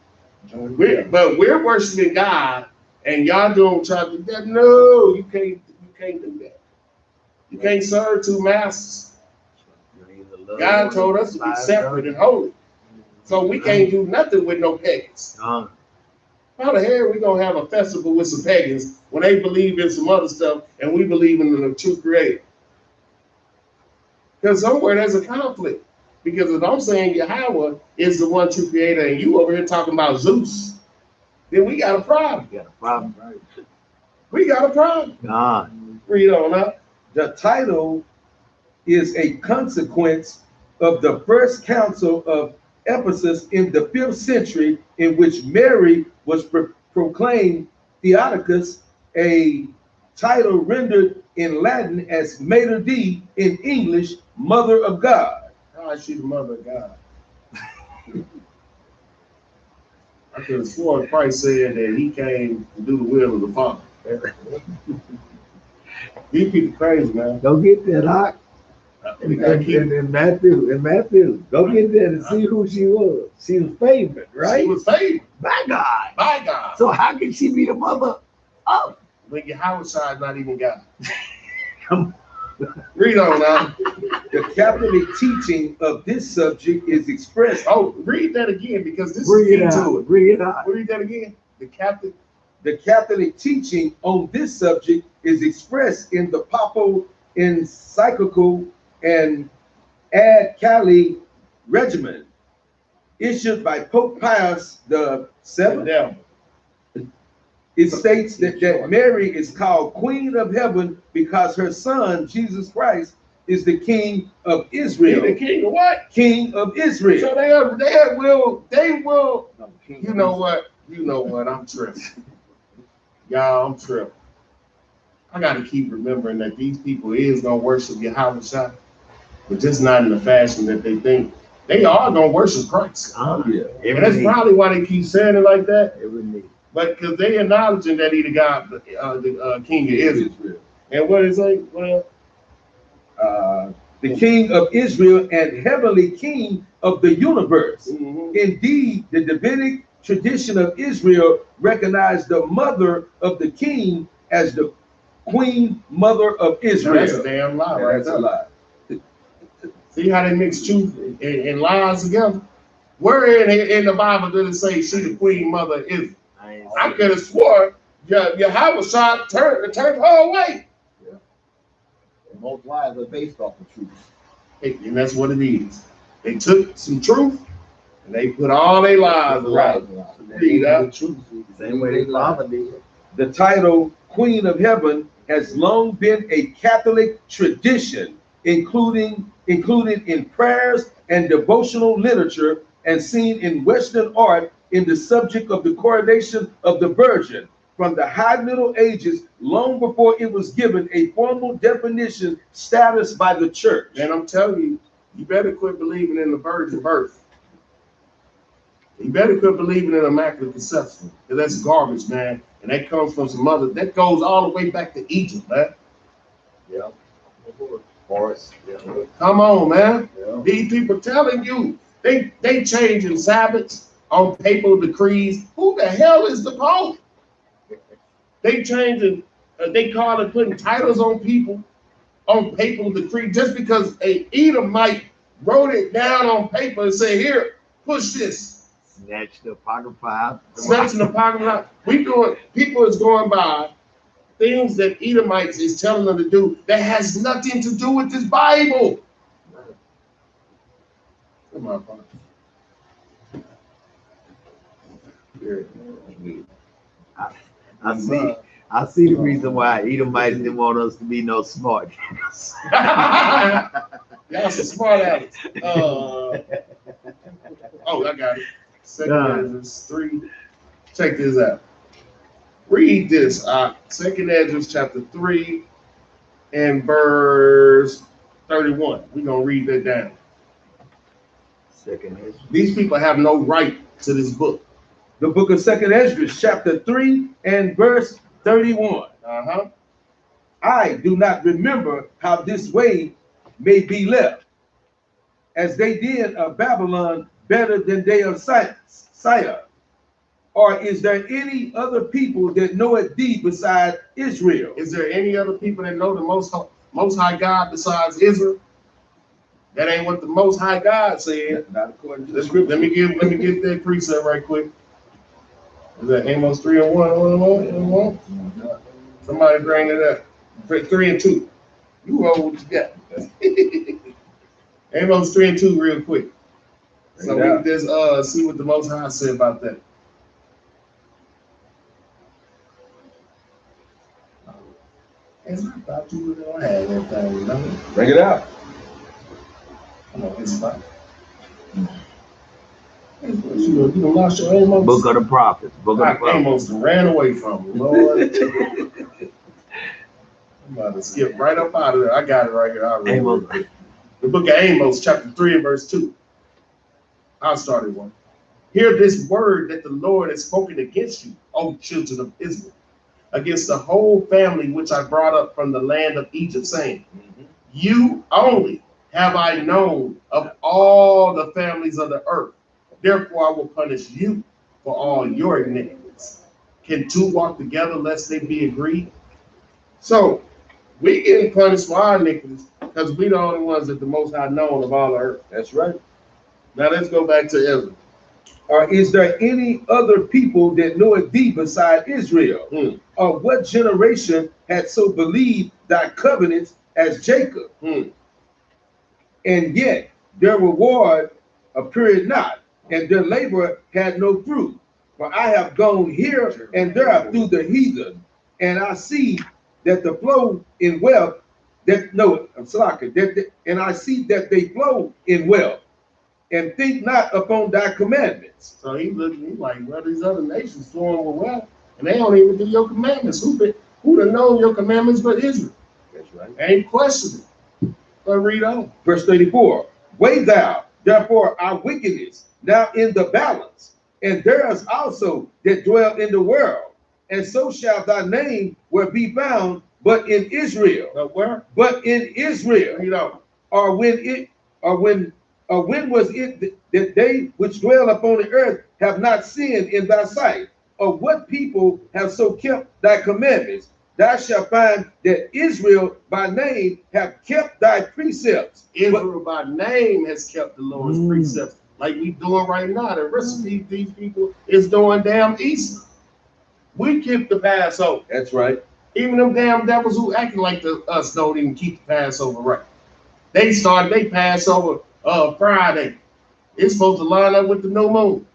it? But we're worshiping God and y'all don't try to do that. No, you can't do that. You can't serve two masters. God told us to be separate and holy. So we can't do nothing with no pagans. How the hell are we gonna have a festival with some pagans when they believe in some other stuff and we believe in the true creator? Because somewhere there's a conflict. Because if I'm saying Yahweh is the one true creator and you over here talking about Zeus, then we got a problem.
We got a problem.
We got a problem. Read on up.
The title is a consequence of the first council of Ephesus in the 5th century, in which Mary was proclaimed Theotokos, a title rendered in Latin as Mater Dei, in English, Mother of God.
How is she the mother of God? I could have sworn Christ said that he came to do the will of the Father. These people crazy, man.
Go get that, Hawk. In Matthew, go get that and see who she was. She was favored, right?
She was favored.
By God.
By God.
So how can she be the mother of?
When Yahweh side not even God. Read on now.
The Catholic teaching of this subject is expressed.
Oh, read that again because this is key to it.
Read it out.
Read that again. The
Catholic teaching on this subject is expressed in the papal encyclical and Ad Cali regimen issued by Pope Pius VII. It states that Mary is called Queen of Heaven because her son, Jesus Christ, is the King of Israel.
The King of what?
King of Israel.
So they will. You know what? I'm tripping. Y'all, I'm tripping. I got to keep remembering that these people is going to worship Yahweh Shai, but just not in the fashion that they think. They are going to worship Christ.
Yeah.
And that's probably why they keep saying it like that.
But
because they acknowledging that he the God, the King of Israel. And what is it? Well,
the King of Israel and heavenly King of the universe. Indeed, the Davidic tradition of Israel recognized the mother of the king as the Queen Mother of Israel.
That's a damn lie, right?
That's a lie.
See how they mix truth and lies together? Where in the Bible did it say she the Queen Mother of Israel? I could have swore Yahweh Shai turned her away.
Yeah. And most lies are based off of truth.
And that's what it is. They took some truth and they put all their lies around. Read out.
Same way they father did.
The title Queen of Heaven has long been a Catholic tradition, included in prayers and devotional literature, and seen in Western art in the subject of the coronation of the Virgin from the High Middle Ages, long before it was given a formal definition status by the church.
And I'm telling you, you better quit believing in the virgin birth. You better quit believing in immaculate conception, because that's garbage, man. And that comes from some other, that goes all the way back to Egypt, man.
Yeah. Forest. Yeah.
Come on, man.
Yeah.
These people telling you they changing Sabbaths on papal decrees. Who the hell is the Pope? They changing, they call it putting titles on people on papal decree just because a Edomite wrote it down on paper and said, here, push this.
Snatch the apocrypha.
Snatching the apocrypha. People is going by things that Edomites is telling them to do that has nothing to do with this Bible. Come on, Father.
I see the reason why Edomites didn't want us to be no smart.
Y'all some smart ass. Oh, I got it. Second Ezra 3. Check this out. Read this. Second Ezra chapter 3 and verse 31. We're gonna read that down.
Second Ezra.
These people have no right to this book.
The book of Second Ezra, chapter 3 and verse 31. I do not remember how this way may be left, as they did of Babylon better than they of Sion. Or is there any other people that know it thee beside Israel?
Is there any other people that know the most high God besides Israel? That ain't what the Most High God said.
Not according to
The script. Let me get that precept right quick. Is that Amos 3 and 1? Somebody bring it up. 3 and 2. You roll what you got. Amos 3 and 2 real quick. So we can just see what the Most High said about that. As I thought you were gonna have that thing, you know?
Bring it out.
Come on, it's fine. You lost your Amos.
Book of the prophets. Book of the prophets.
Amos ran away from him, Lord. I'm about to skip right up out of there. I got it right here. I'll read
Amos.
it. The book of Amos, chapter 3 and verse 2. I'll start at 1. Hear this word that the Lord has spoken against you, O children of Israel, against the whole family which I brought up from the land of Egypt, saying, you only have I known of all the families of the earth. Therefore I will punish you for all your iniquities. Can two walk together lest they be agreed? So we getting punished for our iniquities because we the only ones that the Most High known of all the earth.
That's right.
Now let's go back to Ezra.
Or is there any other people that know it thee beside Israel? Or what generation had so believed thy covenants as Jacob? And yet their reward appeared not, and their labor had no fruit. For I have gone here and there through the heathen, and I see that the flow in wealth, and I see that they flow in wealth, and think not upon thy commandments.
So he's like, well, these other nations flowing with wealth, and they don't even do your commandments. Who to know your commandments but Israel?
That's right.
Ain't questioning. But read on.
Verse 34. Weigh thou therefore our wickedness now in the balance, and there is also that dwell in the world, and so shall thy name where be found, but in Israel.
But where?
But in Israel.
You know.
Or when was it that they which dwell upon the earth have not sinned in thy sight? Or what people have so kept thy commandments? Thou shalt find that Israel by name have kept thy precepts.
Israel by name has kept the Lord's precepts, like we doing right now. The rest of these people is doing damn Easter. We keep the Passover.
That's right.
Even them damn devils who acting like us don't even keep the Passover right. They started their Passover Friday. It's supposed to line up with the new moon.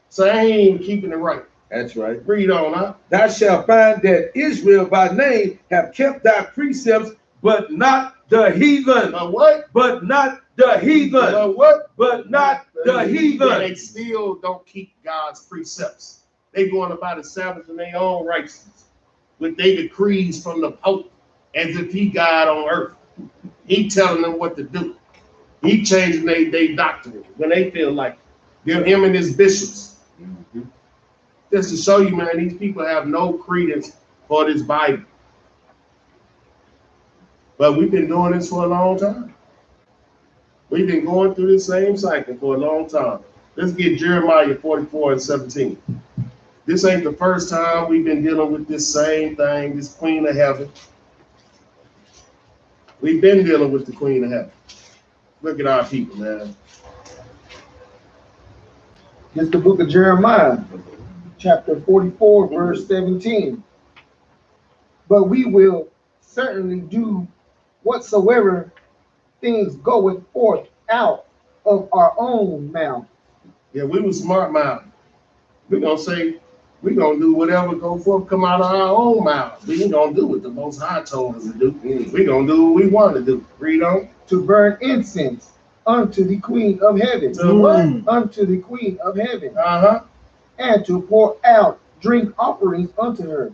So they ain't even keeping it right.
That's right.
Read on, huh?
Thou shalt find that Israel by name have kept thy precepts, but not the heathen.
What?
But not the heathen.
What?
But not the heathen.
They still don't keep God's precepts. They going about the Sabbath in their own righteousness, with their decrees from the Pope, as if he God on earth. He telling them what to do. He changing their doctrine when they feel like they're him and his bishops. Just to show you, man, these people have no credence for this Bible. But we've been doing this for a long time. We've been going through the same cycle for a long time. Let's get Jeremiah 44 and 17. This ain't the first time we've been dealing with this same thing, this Queen of Heaven. We've been dealing with the Queen of Heaven. Look at our people, man.
It's the book of Jeremiah, chapter 44, verse 17. But we will certainly do whatsoever things goeth forth out of our own mouth.
Yeah, we were smart mouth. We're going to say, we're going to do whatever go forth come out of our own mouth. We ain't going to do what the Most High told us to do. We're going to do what we want to do. Read on.
To burn incense unto the Queen of Heaven.
To what?
Unto the Queen of Heaven.
Uh-huh.
And to pour out drink offerings unto her,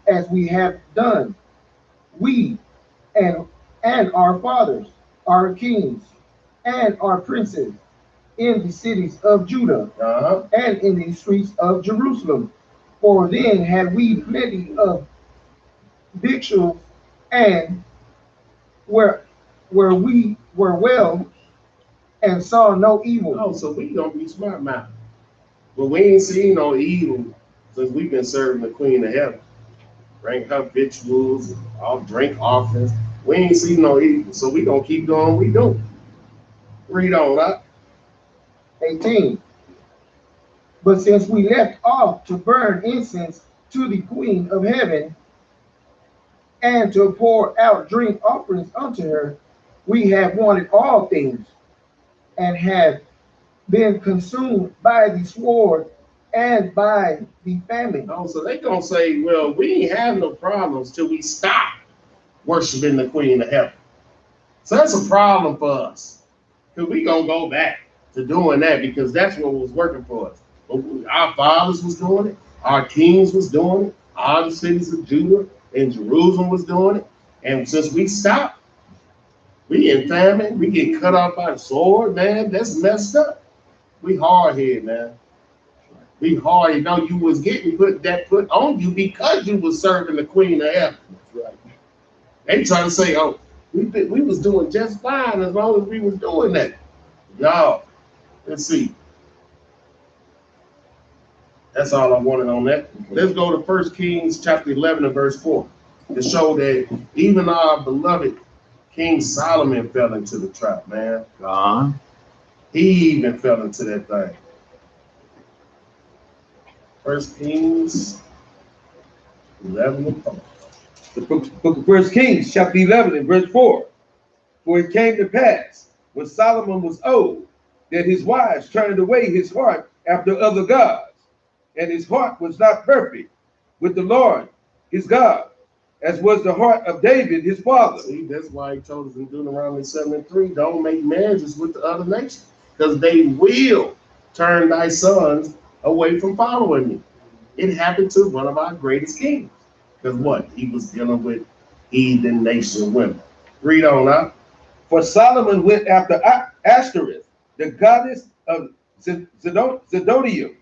as we have done, we and our fathers, our kings, and our princes, in the cities of Judah and in the streets of Jerusalem. For then had we plenty of victuals, and where we were well, and saw no evil.
Oh, so we don't be smart mouth. But we ain't seen no evil since we've been serving the Queen of Heaven. Bring her victuals, all drink offerings. We ain't seen no evil, so we gonna keep doing what we do. Read on up.
18. But since we left off to burn incense to the Queen of Heaven, and to pour out drink offerings unto her, we have wanted all things, and have been consumed by the sword and by the famine.
Oh, so they gonna say, well, we ain't have no problems till we stop worshiping the Queen of Heaven. So that's a problem for us, because we gonna go back to doing that because that's what was working for us. Our fathers was doing it, our kings was doing it, all the cities of Judah and Jerusalem was doing it. And since we stopped, we in famine, we get cut off by the sword, man. That's messed up. We hard-headed, man. We hard. You know, you was getting put on you because you was serving the Queen of Heaven. Right. They trying to say, oh, we was doing just fine as long as we was doing that. Y'all, let's see. That's all I wanted on that. Let's go to 1 Kings chapter 11 and verse 4 to show that even our beloved King Solomon fell into the trap, man. He even fell into that thing. 1 Kings 11 and 4.
The book of 1 Kings chapter 11 and verse 4. For it came to pass, when Solomon was old, that his wives turned away his heart after other gods, and his heart was not perfect with the Lord his God, as was the heart of David his father.
See, that's why he told us in Deuteronomy 7:3, don't make marriages with the other nations, because they will turn thy sons away from following me. It happened to one of our greatest kings, because what? He was dealing with heathen nation women. Read on up.
For Solomon went after Ashtoreth, the goddess of Zidonium,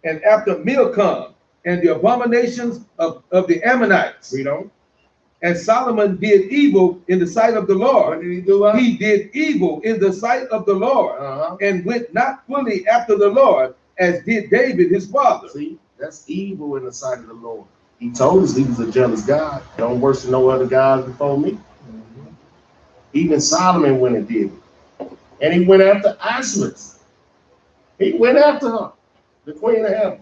and after Milcom, and the abominations of the Ammonites.
Read on.
And Solomon did evil in the sight of the Lord.
What did he do?
He did evil in the sight of the Lord, and went not fully after the Lord, as did David his father.
See, that's evil in the sight of the Lord. He told us he was a jealous God. Don't worship no other gods before me. Even Solomon went and did it. And he went after Ashtoreth. He went after her, the Queen of Heaven,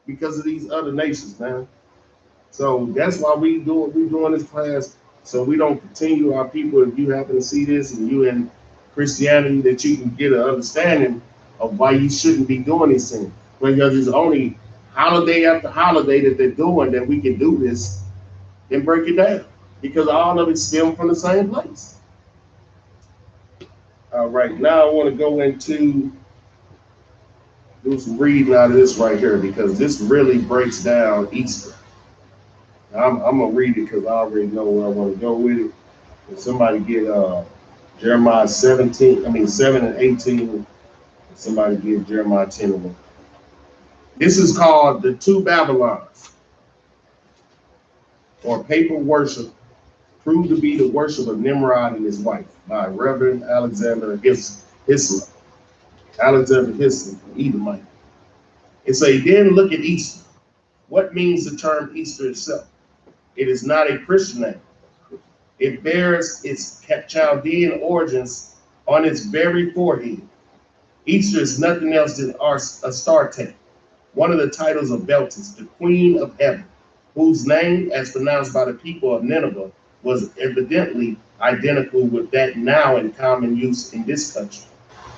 because of these other nations, man. So that's why we doing this class, so we don't continue our people. If you happen to see this and you in Christianity, that you can get an understanding of why you shouldn't be doing these things. Because it's only holiday after holiday that they're doing that we can do this and break it down. Because all of it stems from the same place. All right, now I want to go into do some reading out of this right here, because this really breaks down Easter. I'm gonna read it because I already know where I want to go with it. If somebody get Jeremiah 7 and 18. Somebody get Jeremiah 10 and 1. This is called the Two Babylons, or Papal Worship, proved to be the worship of Nimrod and his wife, by Reverend Alexander Hislop. Alexander Hislop, Edomite. It say, then look at Easter. What means the term Easter itself? It is not a Christian name. It bears its Chaldean origins on its very forehead. Easter is nothing else than Astarte, one of the titles of Beltis, the Queen of Heaven, whose name, as pronounced by the people of Nineveh, was evidently identical with that now in common use in this country.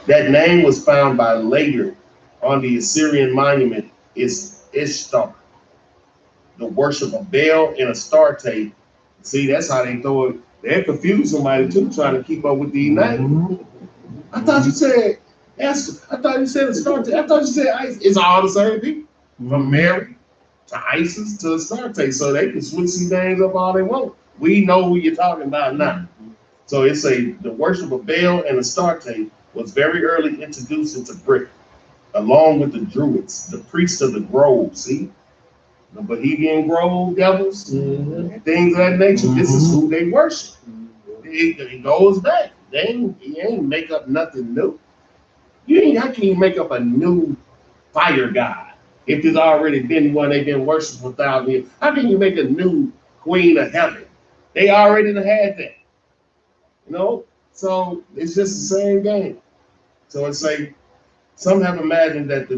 That name was found by later on the Assyrian monument is Ishtar, the worship of Baal and Astarte. See, that's how they throw it. They're confused somebody too, trying to keep up with these names. I thought you said Esther. I thought you said Astarte. I thought you said Isis. It's all the same people. From Mary to Isis to Astarte. So they can switch these names up all they want. We know who you're talking about now. So it's the worship of Baal and Astarte, was very early introduced into Britain, along with the Druids, the priests of the grove, see? The Bohemian Grove devils and things of that nature. This is who they worship. It goes back. You ain't make up nothing new. How can you make up a new fire god if there's already been one they've been worshiping for 1,000 years? How can you make a new queen of heaven? They already had that. So it's just the same game. So it's like some have imagined that the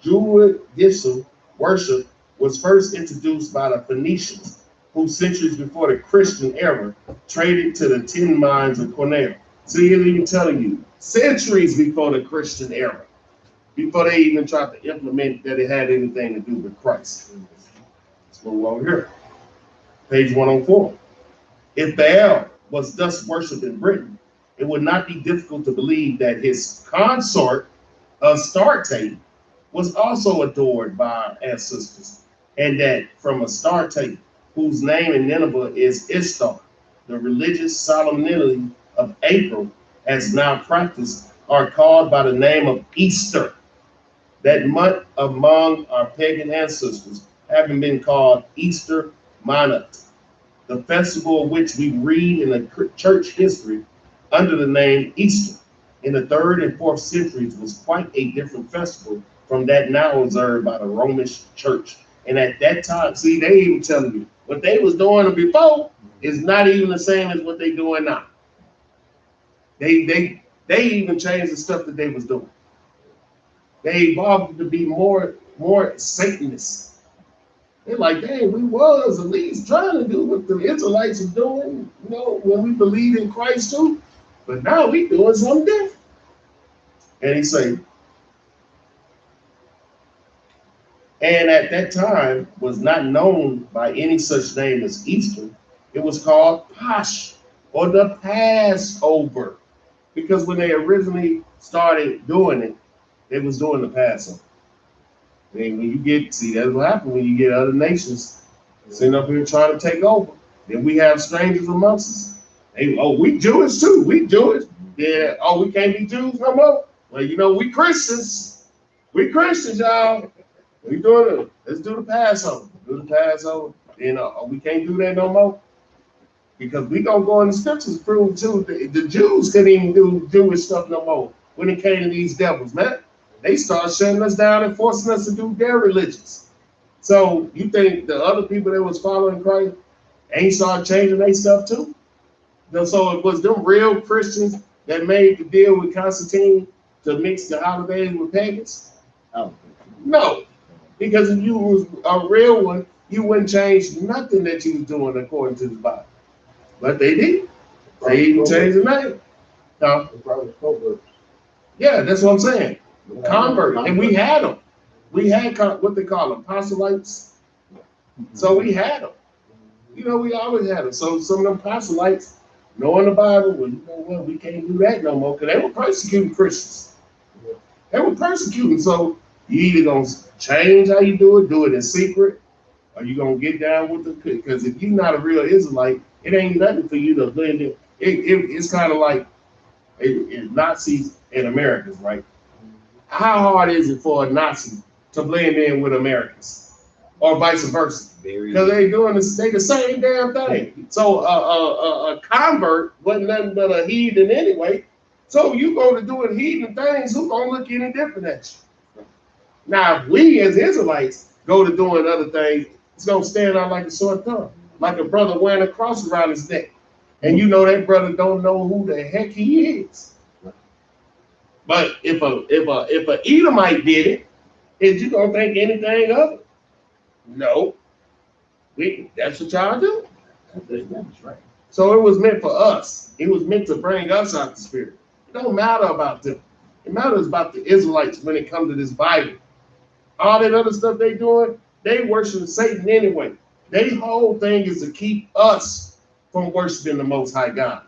Druidism worship was first introduced by the Phoenicians, who centuries before the Christian era traded to the tin mines of Cornell. See, he's even telling you, centuries before the Christian era, before they even tried to implement that it had anything to do with Christ. Let's move over here. Page 104. If Baal was thus worshipped in Britain, it would not be difficult to believe that his consort, Astarte, was also adored by our ancestors, and that from Astarte, whose name in Nineveh is Ishtar, the religious solemnity of April, as now practiced, are called by the name of Easter. That month among our pagan ancestors having been called Easter Minor, the festival of which we read in the church history under the name Easter in the 3rd and 4th centuries was quite a different festival from that now observed by the Roman Church. And at that time, see, they even telling you what they was doing before is not even the same as what they doing now. They even changed the stuff that they was doing. They evolved to be more Satanists. They're like, dang, we was at least trying to do what the Israelites are doing, when we believe in Christ too. But now we doing something different. And he say, and at that time was not known by any such name as Easter. It was called Pasch, or the Passover. Because when they originally started doing it, they was doing the Passover. And when you that's what happened when you get other nations sitting up here trying to take over. Then we have strangers amongst us. We Jewish too. We Jewish. Yeah. Oh, we can't be Jews no more. Well, we Christians. We Christians, y'all. We doing it. Let's do the Passover. Do the Passover. We can't do that no more. Because we gonna go in the scriptures to prove too the Jews couldn't even do Jewish stuff no more when it came to these devils, man. They start shutting us down and forcing us to do their religions. So you think the other people that was following Christ ain't start changing their stuff too? So it was them real Christians that made the deal with Constantine to mix the holidays with pagans? Oh. No, because if you was a real one, you wouldn't change nothing that you was doing according to the Bible. But they did. They even changed the name. Yeah, that's what I'm saying. Convert, and we had them. We had what they call them, proselytes. So we had them. We always had them. So some of them proselytes, knowing the Bible, well, we can't do that no more because they were persecuting Christians. They were persecuting. So you either gonna change how you do it in secret, or you gonna get down with the. Because if you're not a real Israelite, it ain't nothing for you to blend in. It's kind of like Nazis and Americans, right? How hard is it for a Nazi to blend in with Americans, or vice versa? Because they the same damn thing. So a convert wasn't nothing but a heathen anyway. So you go to doing heathen things, who's gonna look any different at you? Now, if we as Israelites go to doing other things, it's gonna stand out like a sore thumb, like a brother wearing a cross around his neck, and that brother don't know who the heck he is. But if a Edomite did it, is you gonna think anything of it? No. That's what y'all do. That's right. So it was meant for us. It was meant to bring us out the spirit. It don't matter about them. It matters about the Israelites when it comes to this Bible. All that other stuff they doing, they worship Satan anyway. Their whole thing is to keep us from worshiping the Most High God.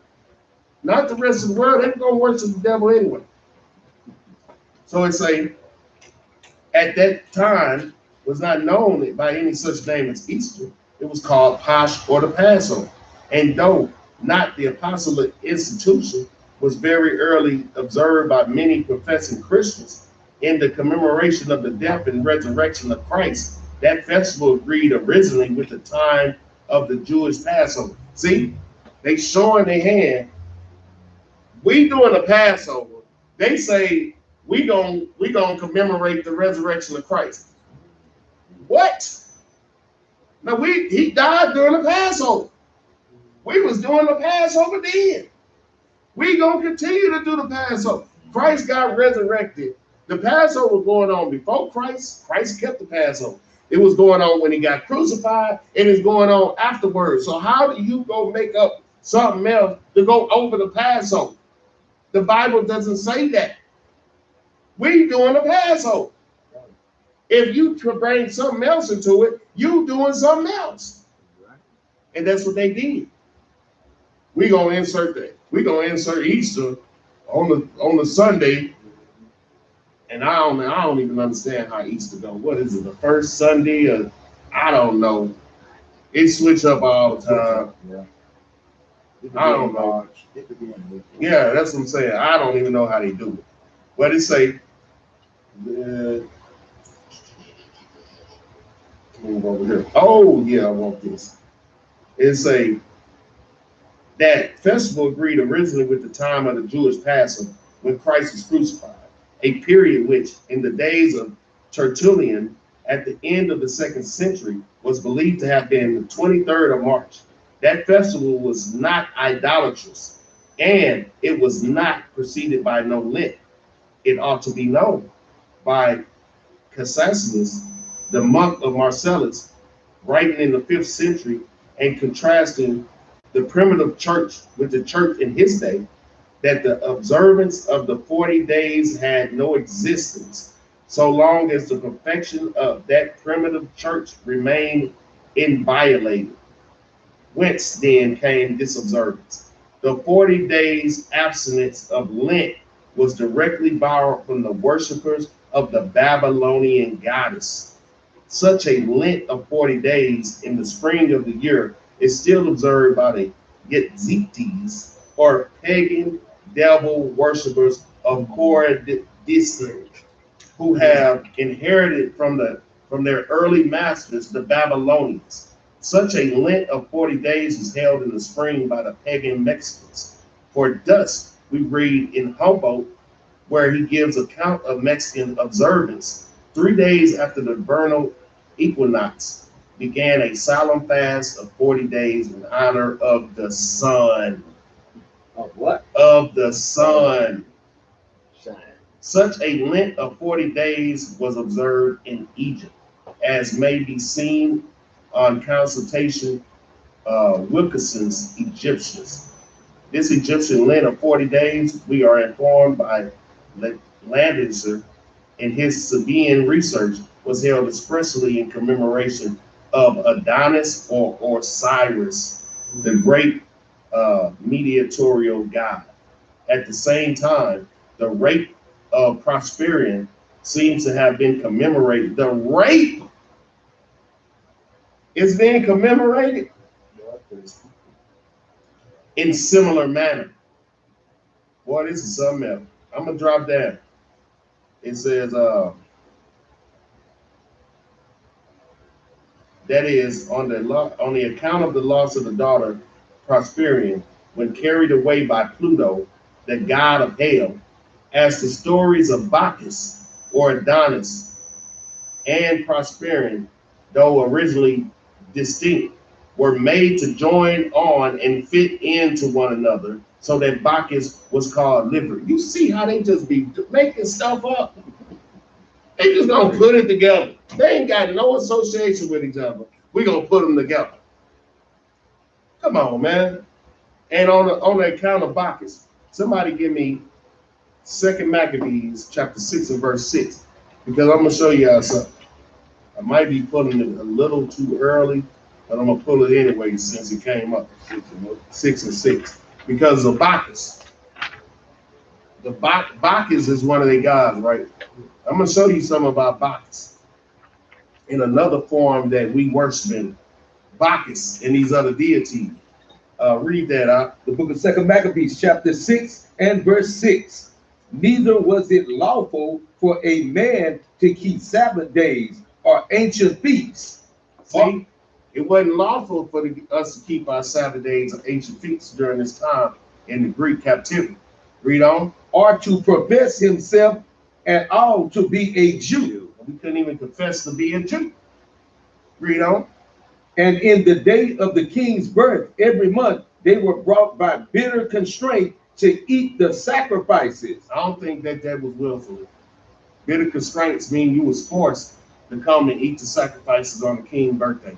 Not the rest of the world. They're gonna worship the devil anyway. So it's at that time was not known by any such name as Easter. It was called Pasch, or the Passover. And though not the apostolic institution, was very early observed by many professing Christians in the commemoration of the death and resurrection of Christ. That festival agreed originally with the time of the Jewish Passover. See, they showing their hand. We doing the Passover. They say we gonna commemorate the resurrection of Christ. What? Now he died during the Passover. We was doing the Passover then. We gonna continue to do the Passover. Christ got resurrected. The Passover was going on before Christ. Christ kept the Passover. It was going on when he got crucified, and it's going on afterwards. So how do you go make up something else to go over the Passover? The Bible doesn't say that. We doing the Passover. If you bring something else into it, you doing something else. And that's what they did. We gonna insert that. We gonna insert Easter on the Sunday. And I don't even understand how Easter go. What is it? The first Sunday? Or, I don't know. It switch up all the time.
Yeah.
I don't know. Yeah, that's what I'm saying. I don't even know how they do it. What it say? Move over here. Oh yeah, I want this. It say that festival agreed originally with the time of the Jewish Passover when Christ was crucified. A period which, in the days of Tertullian, at the end of the 2nd century, was believed to have been the 23rd of March. That festival was not idolatrous, and it was not preceded by no Lent. It ought to be known by Cassianus, the monk of Marcellus, writing in the 5th century and contrasting the primitive church with the church in his day, that the observance of the 40 days had no existence so long as the perfection of that primitive church remained inviolated. Whence then came this observance? The 40 days abstinence of Lent was directly borrowed from the worshippers of the Babylonian goddess. Such a Lent of 40 days in the spring of the year is still observed by the Yetzites, or pagan devil worshippers of Koradistan, who have inherited from their early masters, the Babylonians. Such a Lent of 40 days is held in the spring by the pagan Mexicans. For thus we read in Humboldt, where he gives account of Mexican observance. 3 days after the vernal equinox began a solemn fast of 40 days in honor of the sun.
Of what?
Of the sun.
Shine.
Such a Lent of 40 days was observed in Egypt, as may be seen on consultation Wilkinson's Egyptians. This Egyptian Lent of 40 days, we are informed by Landisher in his Sabaean research, was held expressly in commemoration of Adonis or Osiris, the great mediatorial god. At the same time, the rape of Prosperian seems to have been commemorated. The rape is being commemorated in similar manner. Boy, this is something else. I'm gonna drop down. It says that is on the account of the loss of the daughter Prosperian, when carried away by Pluto, the god of hell, as the stories of Bacchus or Adonis and Prosperian, though originally distinct, were made to join on and fit into one another, so that Bacchus was called liver. You see how they just be making stuff up? They just gonna put it together. They ain't got no association with each other. We gonna put them together. Come on, man. And on the account of Bacchus, somebody give me 2 Maccabees chapter 6 and verse 6, because I'm gonna show y'all something. I might be pulling it a little too early, but I'm gonna pull it anyway since it came up. 6 and 6, because of Bacchus. The Bacchus is one of their gods, right? I'm gonna show you something about Bacchus in another form that we worship in. Bacchus and these other deities. Read that out.
The book of 2 Maccabees, chapter 6 and verse 6. Neither was it lawful for a man to keep Sabbath days or ancient feasts.
See, it wasn't lawful for us to keep our Sabbath days or ancient feasts during this time in the Greek captivity. Read on.
Or to profess himself at all to be a Jew.
We couldn't even confess to be a Jew. Read on.
And in the day of the king's birth, every month, they were brought by bitter constraint to eat the sacrifices.
I don't think that was willfully. Bitter constraints mean you was forced to come and eat the sacrifices on the king's birthday.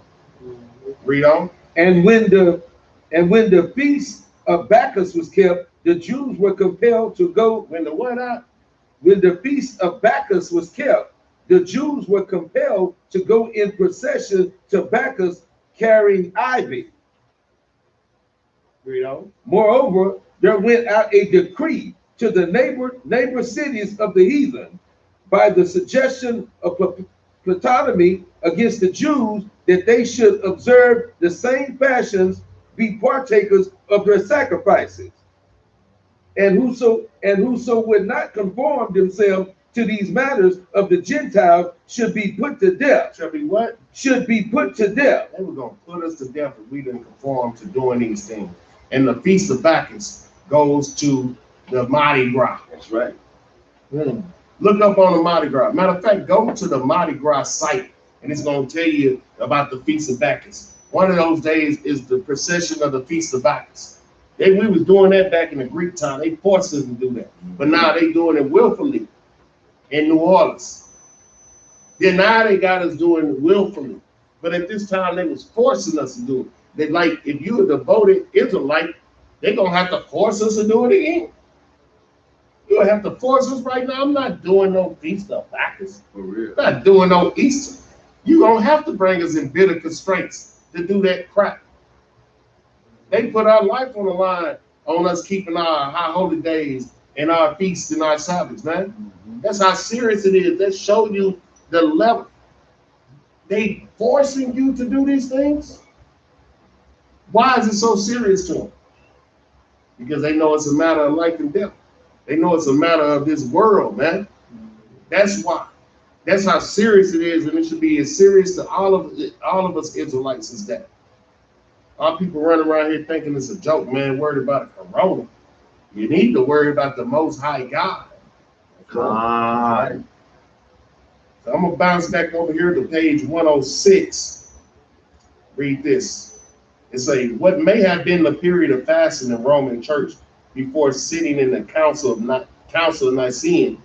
Read on.
And when the feast of Bacchus was kept, the Jews were compelled to go.
When the what out?
When the feast of Bacchus was kept, the Jews were compelled to go in procession to Bacchus carrying ivy.
Read on.
Moreover, there went out a decree to the neighbor cities of the heathen by the suggestion of Ptolemy against the Jews that they should observe the same fashions, be partakers of their sacrifices. And whoso would not conform themselves to these matters of the Gentiles should be put to death.
Should be what?
Should be put to death.
They were going to put us to death if we didn't conform to doing these things. And the Feast of Bacchus goes to the Mardi Gras.
That's right.
Look up on the Mardi Gras. Matter of fact, go to the Mardi Gras site and it's going to tell you about the Feast of Bacchus. One of those days is the procession of the Feast of Bacchus. We was doing that back in the Greek time. They forced us to do that. But now they doing it willfully in New Orleans. Then now they got us doing it willfully. But at this time, they was forcing us to do it. They like, if you're a devoted Israelite, they're going to have to force us to do it again. You'll have to force us right now. I'm not doing no Feast of Bacchus.
For real.
I'm not doing no Easter. You're going to have to bring us in bitter constraints to do that crap. They put our life on the line on us keeping our high holy days and our feasts and our Sabbaths, man. That's how serious it is. That show you the level. They forcing you to do these things. Why is it so serious to them? Because they know it's a matter of life and death. They know it's a matter of this world, man. That's why. That's how serious it is, and it should be as serious to all of us Israelites as that. Our people running around here thinking it's a joke, man, worried about a corona. You need to worry about the Most High God.
God.
So I'm going to bounce back over here to page 106. Read this. It says, what may have been the period of fasting in the Roman church before sitting in the Council of Nicaea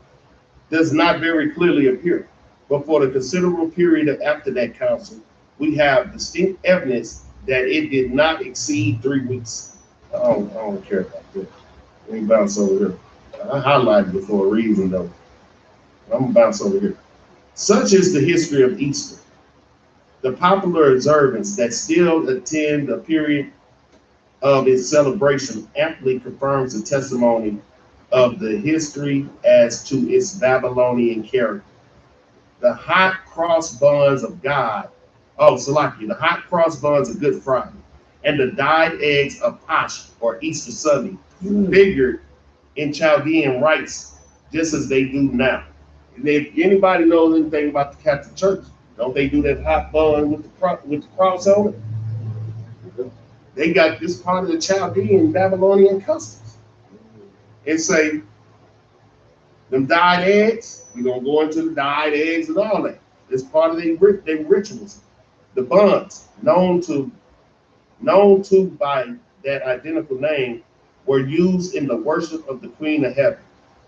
does not very clearly appear. But for the considerable period after that council, we have distinct evidence that it did not exceed 3 weeks. I don't care about this. Let me bounce over here. I highlighted it for a reason, though. I'm going to bounce over here. Such is the history of Easter. The popular observance that still attend the period of its celebration amply confirms the testimony of the history as to its Babylonian character. The hot cross buns of God, the hot cross buns of Good Friday, and the dyed eggs of Pasch or Easter Sunday figured in Chaldean rites just as they do now. And if anybody knows anything about the Catholic Church, don't they do that hot bun with the cross on it? They got this part of the Chaldean Babylonian customs. And say, them dyed eggs, we're going to go into the dyed eggs and all that. It's part of their rituals. The buns, known to by that identical name, were used in the worship of the Queen of Heaven,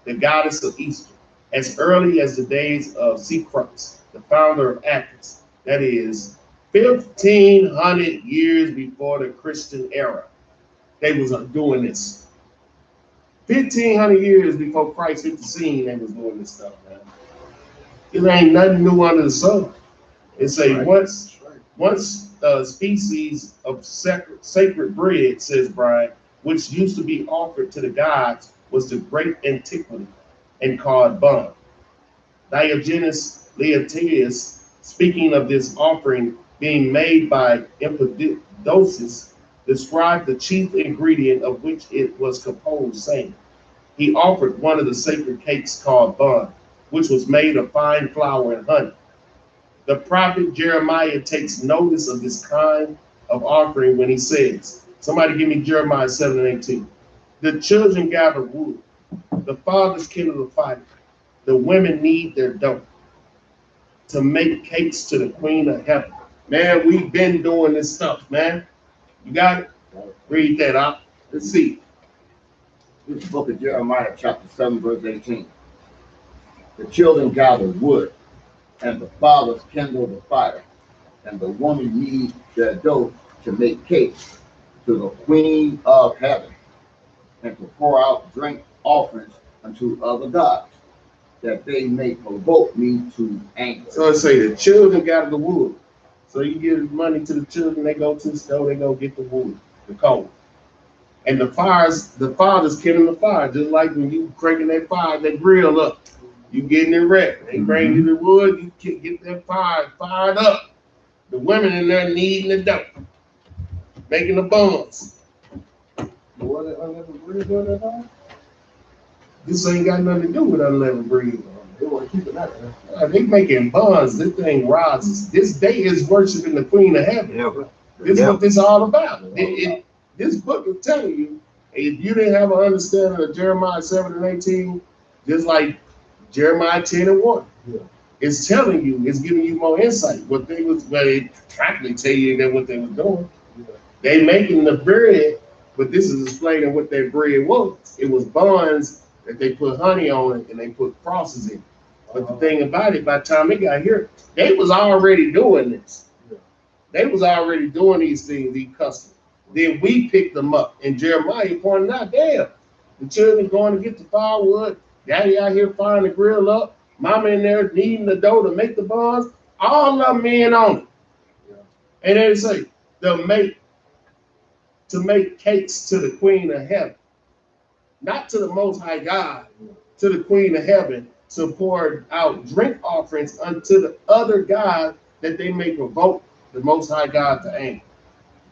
the goddess of Easter, as early as the days of Crux, the founder of Athens. That is 1,500 years before the Christian era. They was doing this. 1,500 years before Christ hit the scene, they was doing this stuff, man. It ain't nothing new under the sun. It's a once species of sacred bread, says Brian, which used to be offered to the gods, was the great antiquity and called bun. Diogenes Laertius, speaking of this offering being made by Empedocles, described the chief ingredient of which it was composed, saying, he offered one of the sacred cakes called bun, which was made of fine flour and honey. The prophet Jeremiah takes notice of this kind of offering when he says, somebody give me Jeremiah 7:18. The children gather wood, the fathers kindle the fire, the women knead their dough to make cakes to the queen of heaven. Man, we've been doing this stuff, man. You got it? Read that out. Let's see.
This book of Jeremiah, chapter 7, verse 18. The children gather wood, and the fathers kindle the fire, and the woman knead their dough to make cakes to the queen of heaven, and to pour out drink offerings unto other gods, that they may provoke me to anger.
So it say the children gather the wood. So you give money to the children, they go to the store, they go get the wood, the coal. And the fathers kindle the fire, just like when you cranking that fire, that grill up. You getting it ready. They bring you the wood, you can get that fire fired up. The women in there kneading the dough, making the buns.
What the unleavened bread doing that on?
This ain't got nothing to do with unleavened bread.
They want to keep it out there.
They making buns. This thing rises. This day is worshiping the Queen of Heaven.
Yeah.
This is what this is all about. This book is telling you, if you didn't have an understanding of Jeremiah 7:18, just like Jeremiah 10:1, it's telling you, it's giving you more insight. What they was, well, it practically tell you that what they was doing. They making the bread, but this is explaining what that bread was. It was buns that they put honey on it and they put crosses in it. But the thing about it, by the time it got here, they was already doing this. They was already doing these things, these customs. Then we picked them up. And Jeremiah pointed out, damn, the children going to get the firewood, daddy out here firing the grill up, mama in there kneading the dough to make the buns, all of them in on it. And then they say, to make cakes to the Queen of Heaven, not to the Most High God, to the Queen of Heaven, to pour out drink offerings unto the other gods, that they may provoke the Most High God to anger.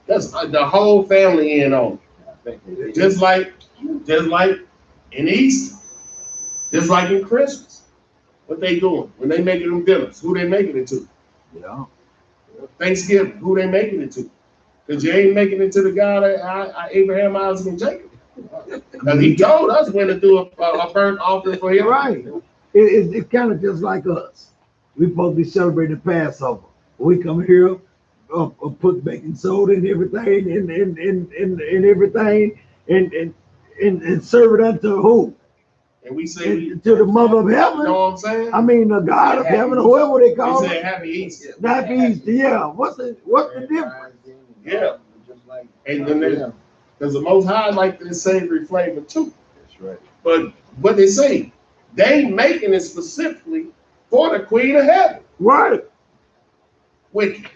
That's the whole family in on it. Just like in Easter, just like in Christmas. What they doing when they making them dinners? Who they making it to?
Yeah.
Thanksgiving, who they making it to? Because you ain't making it to the God of Abraham, Isaac, and Jacob. Because he told us when to do a burnt offering for him.
Right. It's kind of just like us. We supposed to be celebrating the Passover. We come here, put baking soda and everything, and everything, and serve it unto who?
And we say
to the Mother of Heaven.
You know what I'm saying?
I mean, the God of Heaven, whoever they call
We
it.
say Happy Easter.
Happy Easter, yeah. What's the difference?
Yeah. And then because the Most High like this savory flavor too.
That's right.
But what they say, they making it specifically for the Queen of Heaven.
Right.
Wicked.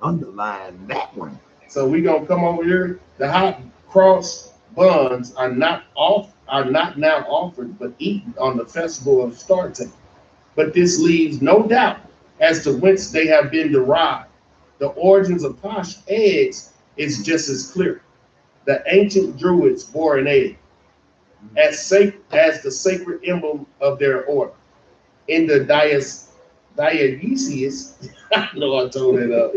Underline that one.
So we gonna come over here. The hot cross buns are not now offered, but eaten on the festival of Starting. But this leaves no doubt as to whence they have been derived. The origins of posh eggs is just as clear. The ancient Druids bore an egg as the sacred emblem of their order. In the Dionysius, I know I told it up.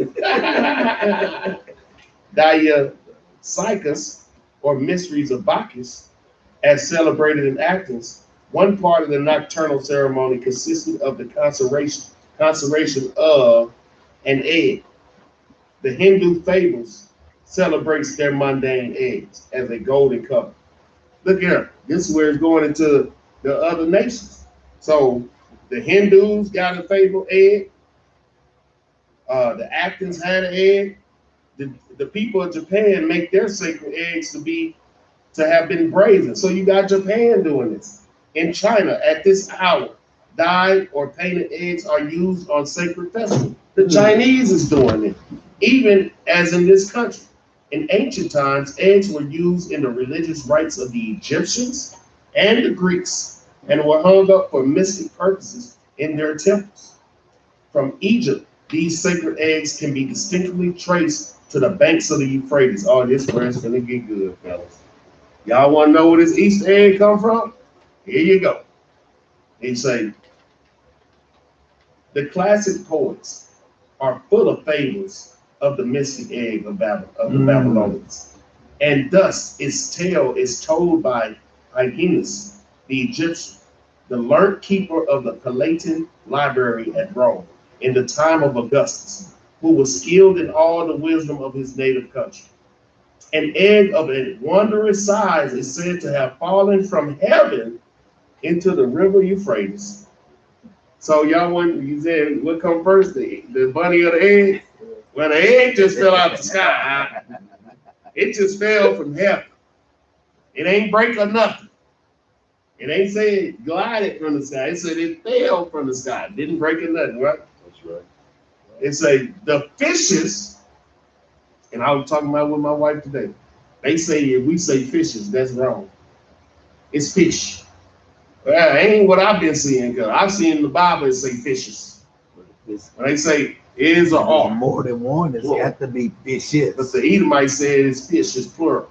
Dionysius, or mysteries of Bacchus, as celebrated in Athens, one part of the nocturnal ceremony consisted of the consummation of an egg. The Hindu fables celebrates their mundane eggs as a golden color. Look here, this is where it's going into the other nations. So the Hindus got a fabled egg. The Athens had an egg. The people of Japan make their sacred eggs to have been brazen. So you got Japan doing this. In China, at this hour, dyed or painted eggs are used on sacred festivals. The Chinese is doing it. Even as in this country, in ancient times, eggs were used in the religious rites of the Egyptians and the Greeks, and were hung up for mystic purposes in their temples. From Egypt, These sacred eggs can be distinctly traced to the banks of the Euphrates. Oh, this where it's gonna get good, fellas. Y'all want to know where this Easter egg come from? Here you go. They say the classic poets are full of fables of the mystic egg of the Babylonians, and thus its tale is told by Hyginus, the Egyptian, the learned keeper of the Palatine Library at Rome in the time of Augustus, who was skilled in all the wisdom of his native country. An egg of a wondrous size is said to have fallen from heaven into the river Euphrates. So y'all want, you said what come first, the bunny or the egg? Well, the egg just fell out the sky. It just fell from heaven. It ain't break or nothing. It ain't say it glided from the sky. It said it fell from the sky. It didn't break or nothing, right?
That's right.
It say the fishes, and I was talking about with my wife today. They say if we say fishes, that's wrong. It's fish. Well, ain't what I've been seeing, because I've seen in the Bible it say fishes. When they say is or are.
More than one, it's got to be fishes.
But the Edomite said it's fish, it's plural.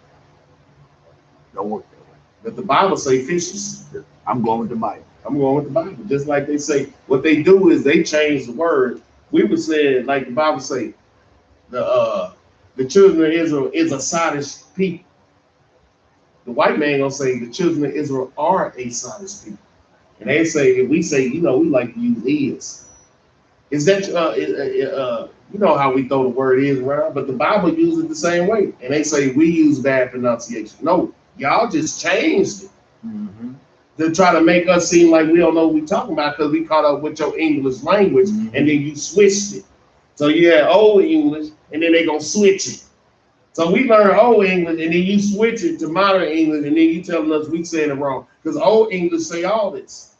Don't work that way.
But the Bible say fishes.
I'm going with the Bible.
I'm going with the Bible. Just like they say, what they do is they change the word. We would say, like the Bible say, the children of Israel is a sottish people. The white man gonna say the children of Israel are a sottish people. And they say, if we say, we like to use is. Is that, you know how we throw the word is around, but the Bible uses it the same way. And they say we use bad pronunciation. No, y'all just changed it.
Mm-hmm.
To try to make us seem like we don't know what we're talking about because we caught up with your English language, and then you switched it. So you had old English, and then they gonna switch it. So we learn old English, and then you switch it to modern English, and then you telling us we saying it wrong because old English say all this.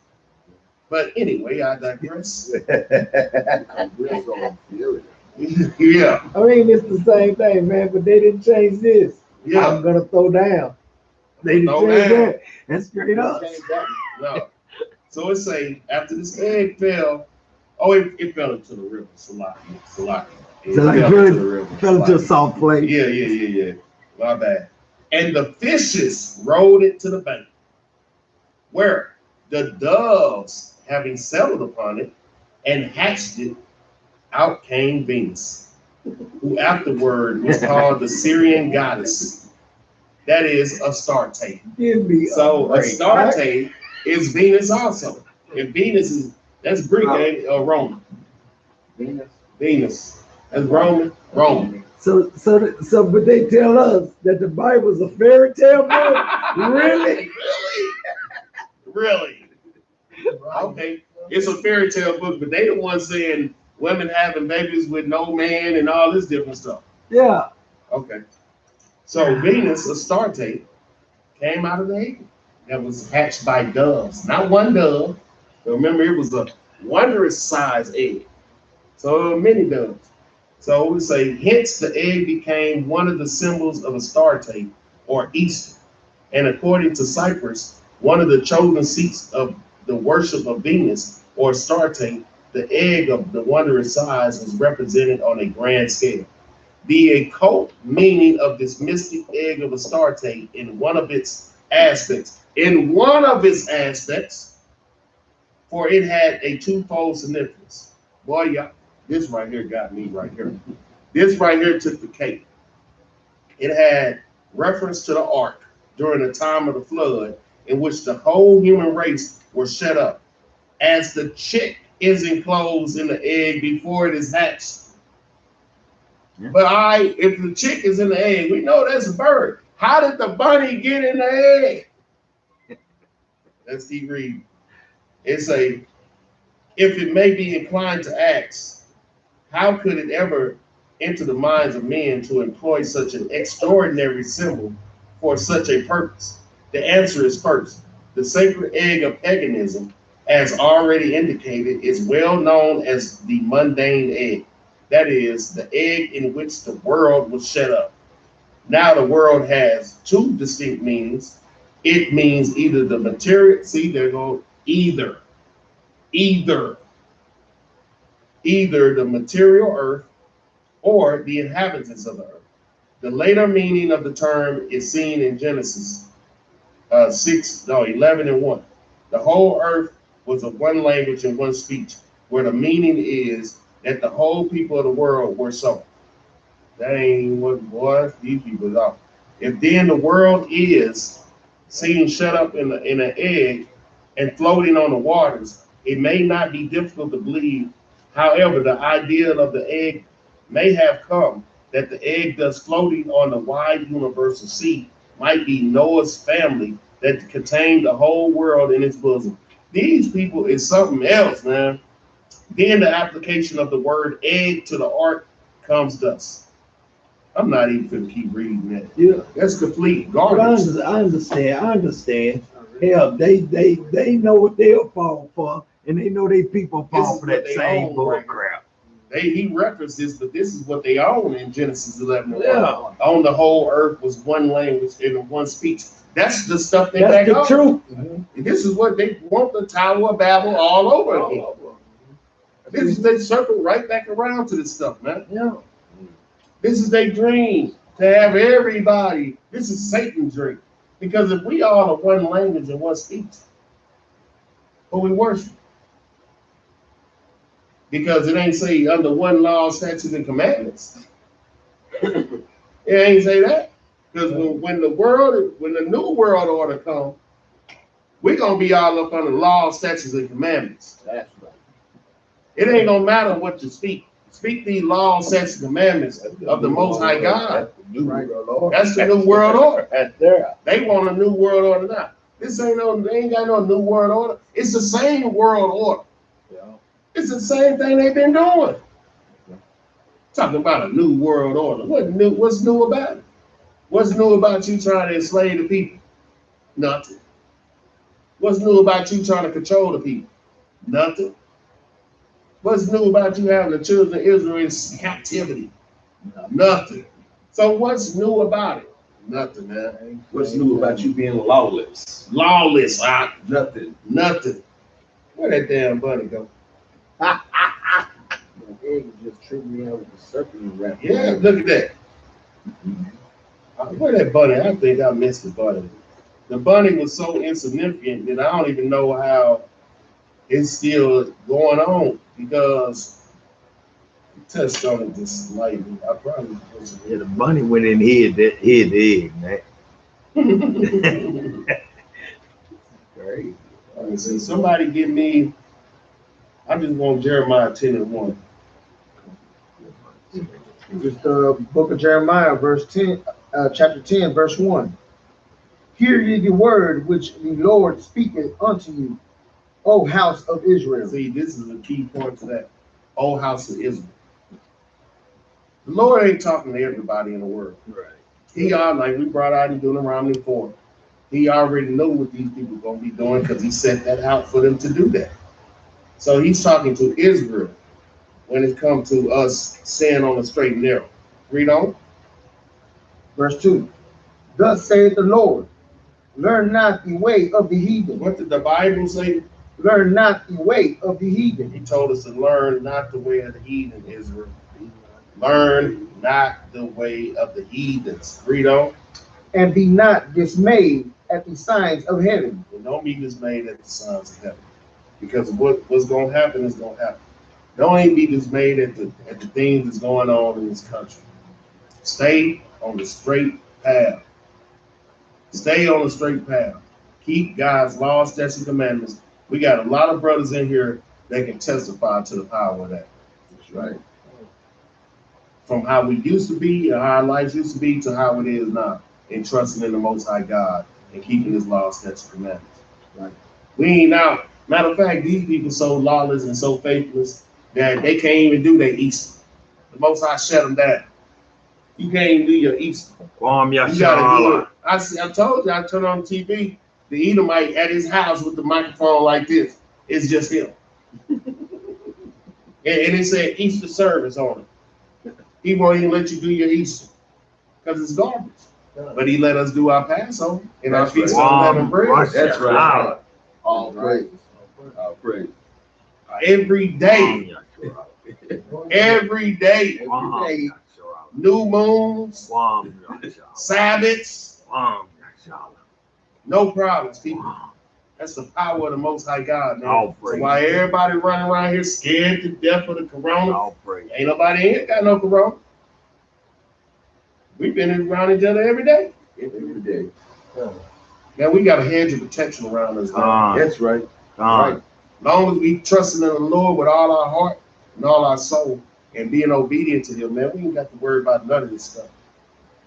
But anyway, I digress.
We're so furious.
Yeah,
I mean, it's the same thing, man, but they didn't change this.
yeah.
I'm going to throw down. They didn't
Throw
change
down.
that. That's straight up.
No. So it say after this egg fell, it fell into the river, Salaki. It
So like
fell
really
into the river.
fell into a
Salaki.
soft place.
Yeah. My bad. And the fishes rolled it to the bank, where the doves, having settled upon it and hatched it, out came Venus, who afterward was called the Syrian goddess. That is Astarte.
Give me
So
break.
Astarte is Venus also. And Venus that's Greek, ain't it? Or Roman. Venus. That's Roman.
So, but they tell us that the Bible's a fairy tale book. Really?
Really? Okay. It's a fairy tale book, but they the ones saying women having babies with no man and all this different stuff.
Yeah.
Okay. So Venus, Astarte, came out of the egg that was hatched by doves. Not one dove. But remember, it was a wondrous size egg. So there were many doves. So we say, hence the egg became one of the symbols of Astarte or Easter. And according to Cyprus, one of the chosen seats of the worship of Venus or Astarte, the egg of the wondrous size was represented on a grand scale. The occult meaning of this mystic egg of Astarte in one of its aspects, for it had a twofold significance. Boy, y'all, this right here got me right here. This right here took the cake. It had reference to the ark during the time of the flood in which the whole human race were shut up, as the chick is enclosed in the egg before it is hatched. Yeah. But if the chick is in the egg, we know that's a bird. How did the bunny get in the egg? Let's keep reading. It's if it may be inclined to ask, how could it ever enter the minds of men to employ such an extraordinary symbol for such a purpose? The answer is first, the sacred egg of paganism, as already indicated, is well known as the mundane egg. That is, the egg in which the world was shut up. Now the world has two distinct meanings. It means either the material, see, there go either. either the material earth or the inhabitants of the earth. The later meaning of the term is seen in Genesis 11 and 1. The whole earth was of one language and one speech, where the meaning is that the whole people of the world were so. That ain't what, boy, these people are. If then the world is seen shut up in an egg and floating on the waters, it may not be difficult to believe. However, the idea of the egg may have come that the egg thus floating on the wide universal sea might be Noah's family that contained the whole world in its bosom. These people is something else, man. Then the application of the word egg to the ark comes thus. I'm not even going to keep reading that.
Yeah.
That's complete
But
garbage.
I understand. Hell, they know what they'll fall for, and they know they people fall for that same bull crap.
He referenced this, but this is what they own in Genesis 11.
Yeah.
On the whole earth was one language and one speech. That's the stuff they
That's
back
the
up.
truth.
This is what they want the Tower of Babel all over again. This is they circle right back around to this stuff, man.
Yeah.
This is their dream to have everybody. This is Satan's dream. Because if we all are one language and one speech, who we worship? Because it ain't say under one law, statutes, and commandments. It ain't say that. Because when the new world order comes, we're gonna be all up under law, statutes, and commandments.
That's right.
It ain't gonna matter what you speak. Speak these laws, statutes, and commandments of the Most High God. That's the new world order.
That's there.
They want a new world order now. They ain't got no new world order. It's the same world order.
Yeah.
It's the same thing they've been doing. Talking about a new world order. What's new about it? What's new about you trying to enslave the people? Nothing. What's new about you trying to control the people? Nothing. What's new about you having the children of Israel in captivity? Nothing. So what's new about it? Nothing, man.
What's new about you being lawless?
Lawless,
Nothing.
nothing. Where that damn bunny go?
The egg just tripped me out with the serpent wrap.
Yeah, look at that. Where that bunny? I think I missed the bunny. The bunny was so insignificant that I don't even know how it's still going on because I touched on it just lightly. I probably wasn't.
Yeah, the bunny went in hid the egg, man.
Crazy. Let me see. Somebody give me. I just want Jeremiah 10 and 1.
Just the book of Jeremiah, chapter 10, verse 1. Hear ye the word which the Lord speaketh unto you, O house of Israel.
See, this is a key point to that. O house of Israel. The Lord ain't talking to everybody in the world.
Right.
He are like we brought out in Deuteronomy 4. He already knew what these people are gonna be doing because he set that out for them to do that. So he's talking to Israel when it comes to us staying on the straight and narrow. Read on.
Verse 2. Thus saith the Lord, learn not the way of the heathen.
What did the Bible say?
Learn not the way of the heathen.
He told us to learn not the way of the heathen, Israel. Learn not the way of the heathens. Read on.
And be not dismayed at the signs of heaven.
And don't be dismayed at the signs of heaven. Because what's going to happen is going to happen. Don't even be dismayed at the things that's going on in this country. Stay on the straight path. Stay on the straight path. Keep God's laws, statutes, and commandments. We got a lot of brothers in here that can testify to the power of that.
That's right.
From how we used to be and how our lives used to be to how it is now, and trusting in the Most High God and keeping His laws, statutes, and commandments.
Right.
We ain't out. Matter of fact, these people so lawless and so faithless that they can't even do their Easter. The Most High shut them down. You can't even do your Easter. You gotta do it. I told you, I turned on TV, the Edomite at his house with the microphone like this. It's just him. and it said Easter service on it. He won't even let you do your Easter because it's garbage. But he let us do our Passover and our feast of unleavened bread.
That's right.
All praise. All praise.
Every day. Every day.
Every day.
New moons, Sabbaths, no problems, people. That's the power of the Most High God, man. So why everybody running around here scared to death of the corona? Ain't nobody in here got no corona. We've been around each other every day.
Every day.
Man, we got a hedge of protection around us, man.
That's right.
Right. As long as we trusting in the Lord with all our heart and all our soul and being obedient to Him, man, we ain't got to worry about none of this stuff.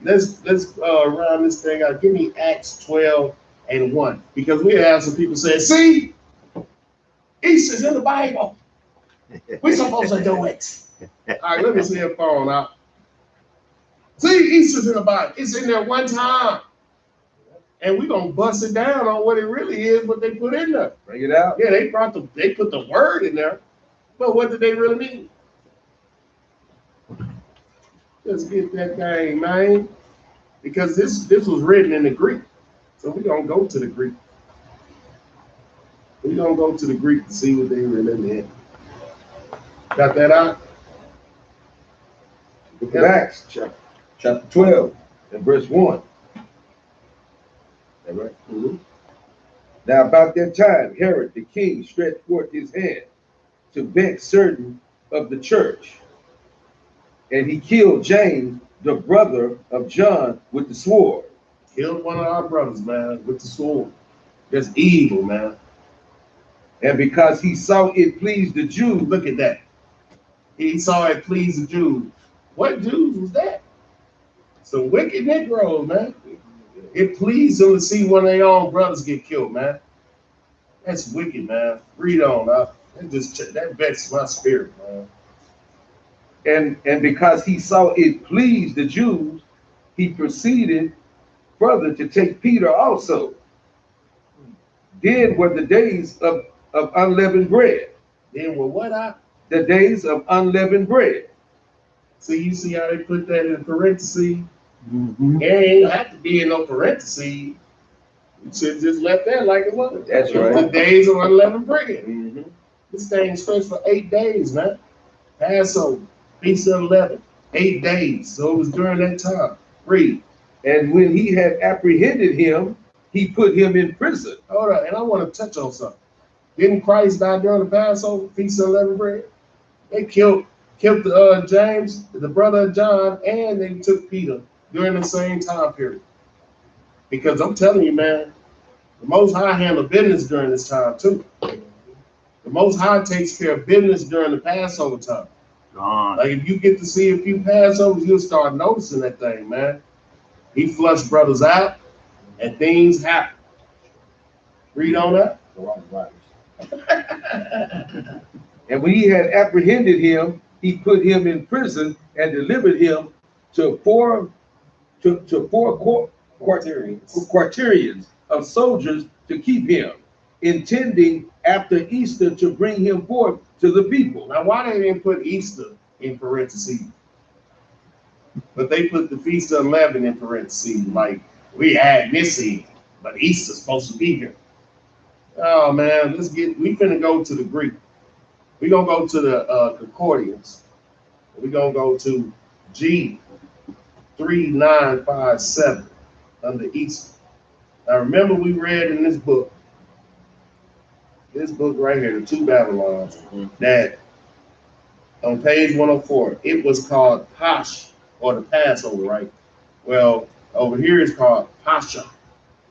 Let's round this thing out. Give me Acts 12:1, because we have some people saying, "See, Easter's in the Bible. We're supposed to do it." All right, let me see a phone out. See, Easter's in the Bible. It's in there one time. And we're gonna bust it down on what it really is, what they put in there.
Bring it out.
Yeah, they put the word in there, but what did they really mean? Let's get that thing, man. Because this was written in the Greek. So we're gonna go to the Greek. We're gonna go to the Greek to see what they really meant. Got that out?
Book of Acts, chapter 12, and verse 1. All right.
Mm-hmm.
Now about that time, Herod the king stretched forth his hand to vex certain of the church, and he killed James, the brother of John, with the sword.
Killed one of our brothers, man, with the sword. That's evil, man.
And because he saw it pleased the Jews,
Look at that. He saw it please the Jews. What Jews was that? Some wicked Negroes, man. It pleased them to see one of their own brothers get killed, man. That's wicked, man. Read on, that vexed my spirit, man.
and because he saw it pleased the Jews, he proceeded further to take Peter also. Then were the days of unleavened bread.
Then with what
The days of unleavened bread.
So you see how they put that in parentheses? Mm-hmm. It ain't have to be in no parentheses. You should just left that like it was.
That's right.
The days of unleavened bread.
Mm-hmm.
This thing stretched for 8 days, man. Passover, Feast of 11, 8 days. So it was during that time. Read.
And when he had apprehended him, he put him in prison.
Hold on, and I want to touch on something. Didn't Christ die during the Passover, Feast of Unleavened Bread? They killed James, the brother of John, and they took Peter during the same time period. Because I'm telling you, man, the Most High handled business during this time too. The Most High takes care of business during the Passover time. Like if you get to see a few Passovers, you'll start noticing that thing, man. He flushed brothers out, and things happen. Read on that.
And when he had apprehended him, he put him in prison and delivered him to four quaternions of soldiers to keep him, intending after Easter to bring him forth to the people.
Now, why they didn't put Easter in parentheses? But they put the Feast of Unleavened in parentheses, like we add this in, but Easter's supposed to be here. Oh man, we finna go to the Greek. We're gonna go to the concordance. We're gonna go to G3957 under Easter. Now remember, we read in this book right here, the two Babylons, that on page 104, it was called Pasch, or the Passover, right? Well, over here it's called Pascha,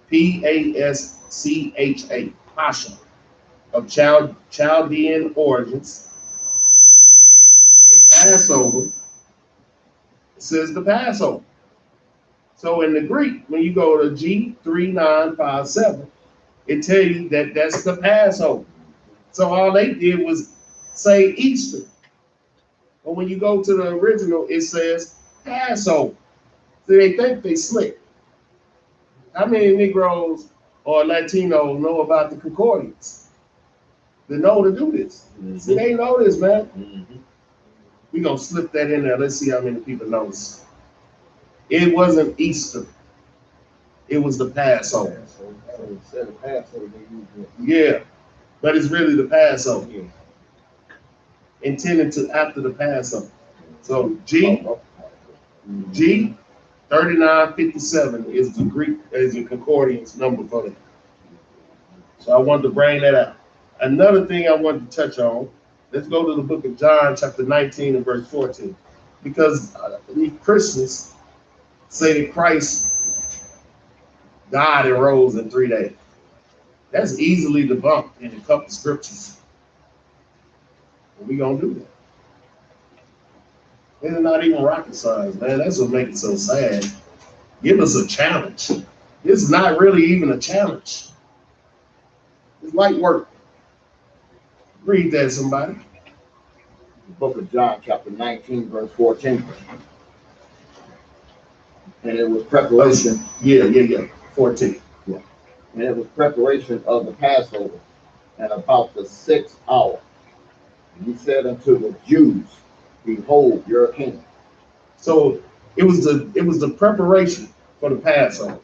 Pascha, Pascha, of Chaldean origins. The Passover, it says the Passover. So in the Greek, when you go to G3957, it tells you that that's the Passover. So all they did was say Easter. But when you go to the original, it says Passover. So they think they slick. How many Negroes or Latinos know about the concordance? They know to do this. Mm-hmm. See, they know this, man. Mm-hmm. We're going to slip that in there. Let's see how many people know this. It wasn't Easter. It was the Passover. Yeah, but it's really the Passover. intended to after the Passover. So G 3957 is the Greek, is the concordance number for that. So I wanted to bring that out. Another thing I wanted to touch on, let's go to the book of John, chapter 19 and verse 14. Because the Christians say that Christ died and rose in 3 days. That's easily debunked in a couple of scriptures. We're going to do that. It's not even rocket science, man. That's what makes it so sad. Give us a challenge. This is not really even a challenge. It's light work. Read that, somebody.
The book of John, chapter 19, verse 14. And it was preparation.
Yeah. 14.
Yeah. And it was preparation of the Passover, and about the 6th hour. And he said unto the Jews, behold your king.
So it was the preparation for the Passover,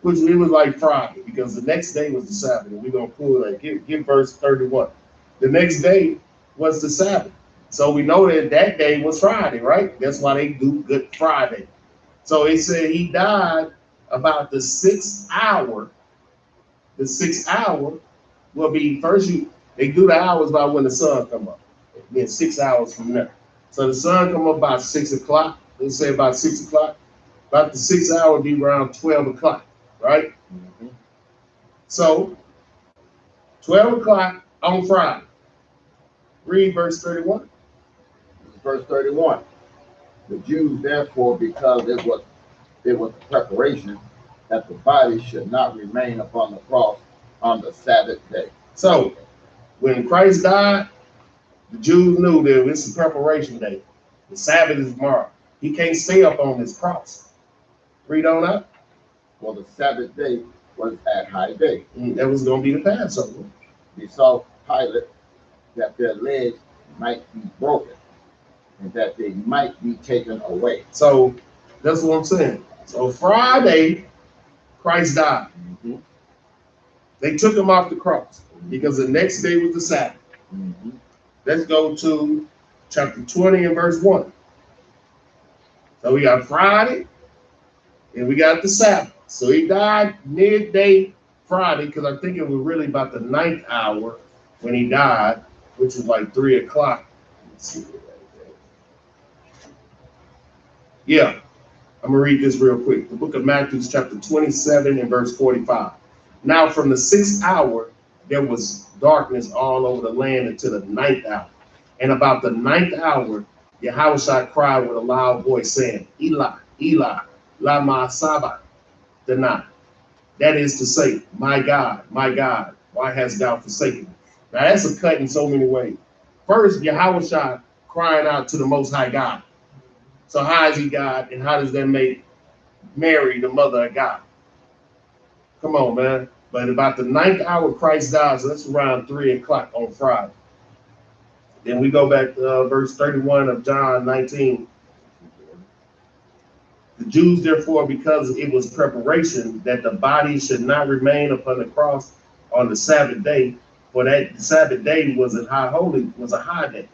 which it was like Friday, because the next day was the Sabbath. And we're gonna pull that. Give verse 31. The next day was the Sabbath. So we know that that day was Friday, right? That's why they do Good Friday. So it said he died about the 6th hour. The 6th hour will be first. They do the hours by when the sun come up. Then 6 hours from there. So the sun come up about 6 o'clock. They say about 6 o'clock. About the 6th hour would be around 12 o'clock, right?
Mm-hmm.
So 12 o'clock on Friday. Read verse 31.
Verse 31. The Jews therefore, because it was the preparation, that the body should not remain upon the cross on the Sabbath day.
So when Christ died, the Jews knew that this is preparation day. The Sabbath is tomorrow. He can't stay up on this cross. Read on up.
For the Sabbath day was at high day.
That was going to be the Passover.
He saw Pilate that their legs might be broken and that they might be taken away.
So that's what I'm saying. So Friday, Christ died.
Mm-hmm.
They took him off the cross because the next day was the Sabbath.
Mm-hmm.
Let's go to chapter 20 and verse 1. So we got Friday and we got the Sabbath. So he died midday Friday, because I think it was really about the 9th hour when he died, which was like 3 o'clock. Let's see. Yeah, I'm gonna read this real quick. The book of Matthew, chapter 27 and verse 45. Now from the 6th hour, there was darkness all over the land until the 9th hour. And about the 9th hour, Yahushua cried with a loud voice, saying, Eli, Eli, lama sabbath. That is to say, my God, why hast thou forsaken me? Now that's a cut in so many ways. First, Yahushua crying out to the Most High God. So how is he God, and how does that make Mary the mother of God? Come on, man. But about the 9th hour Christ died, so that's around 3 o'clock on Friday. Then we go back to verse 31 of John 19. The Jews, therefore, because it was preparation that the body should not remain upon the cross on the Sabbath day, for that Sabbath day was a high day.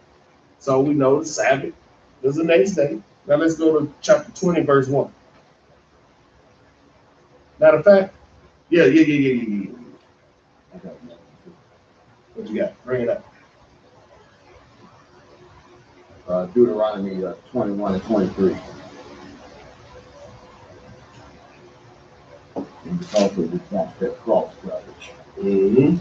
So we know the Sabbath was the next day. Now let's go to chapter 20, verse 1. Matter of fact, yeah. What you got? Bring it up.
Deuteronomy 21 and 23. And it's also response to that cross garbage.
Mm-hmm.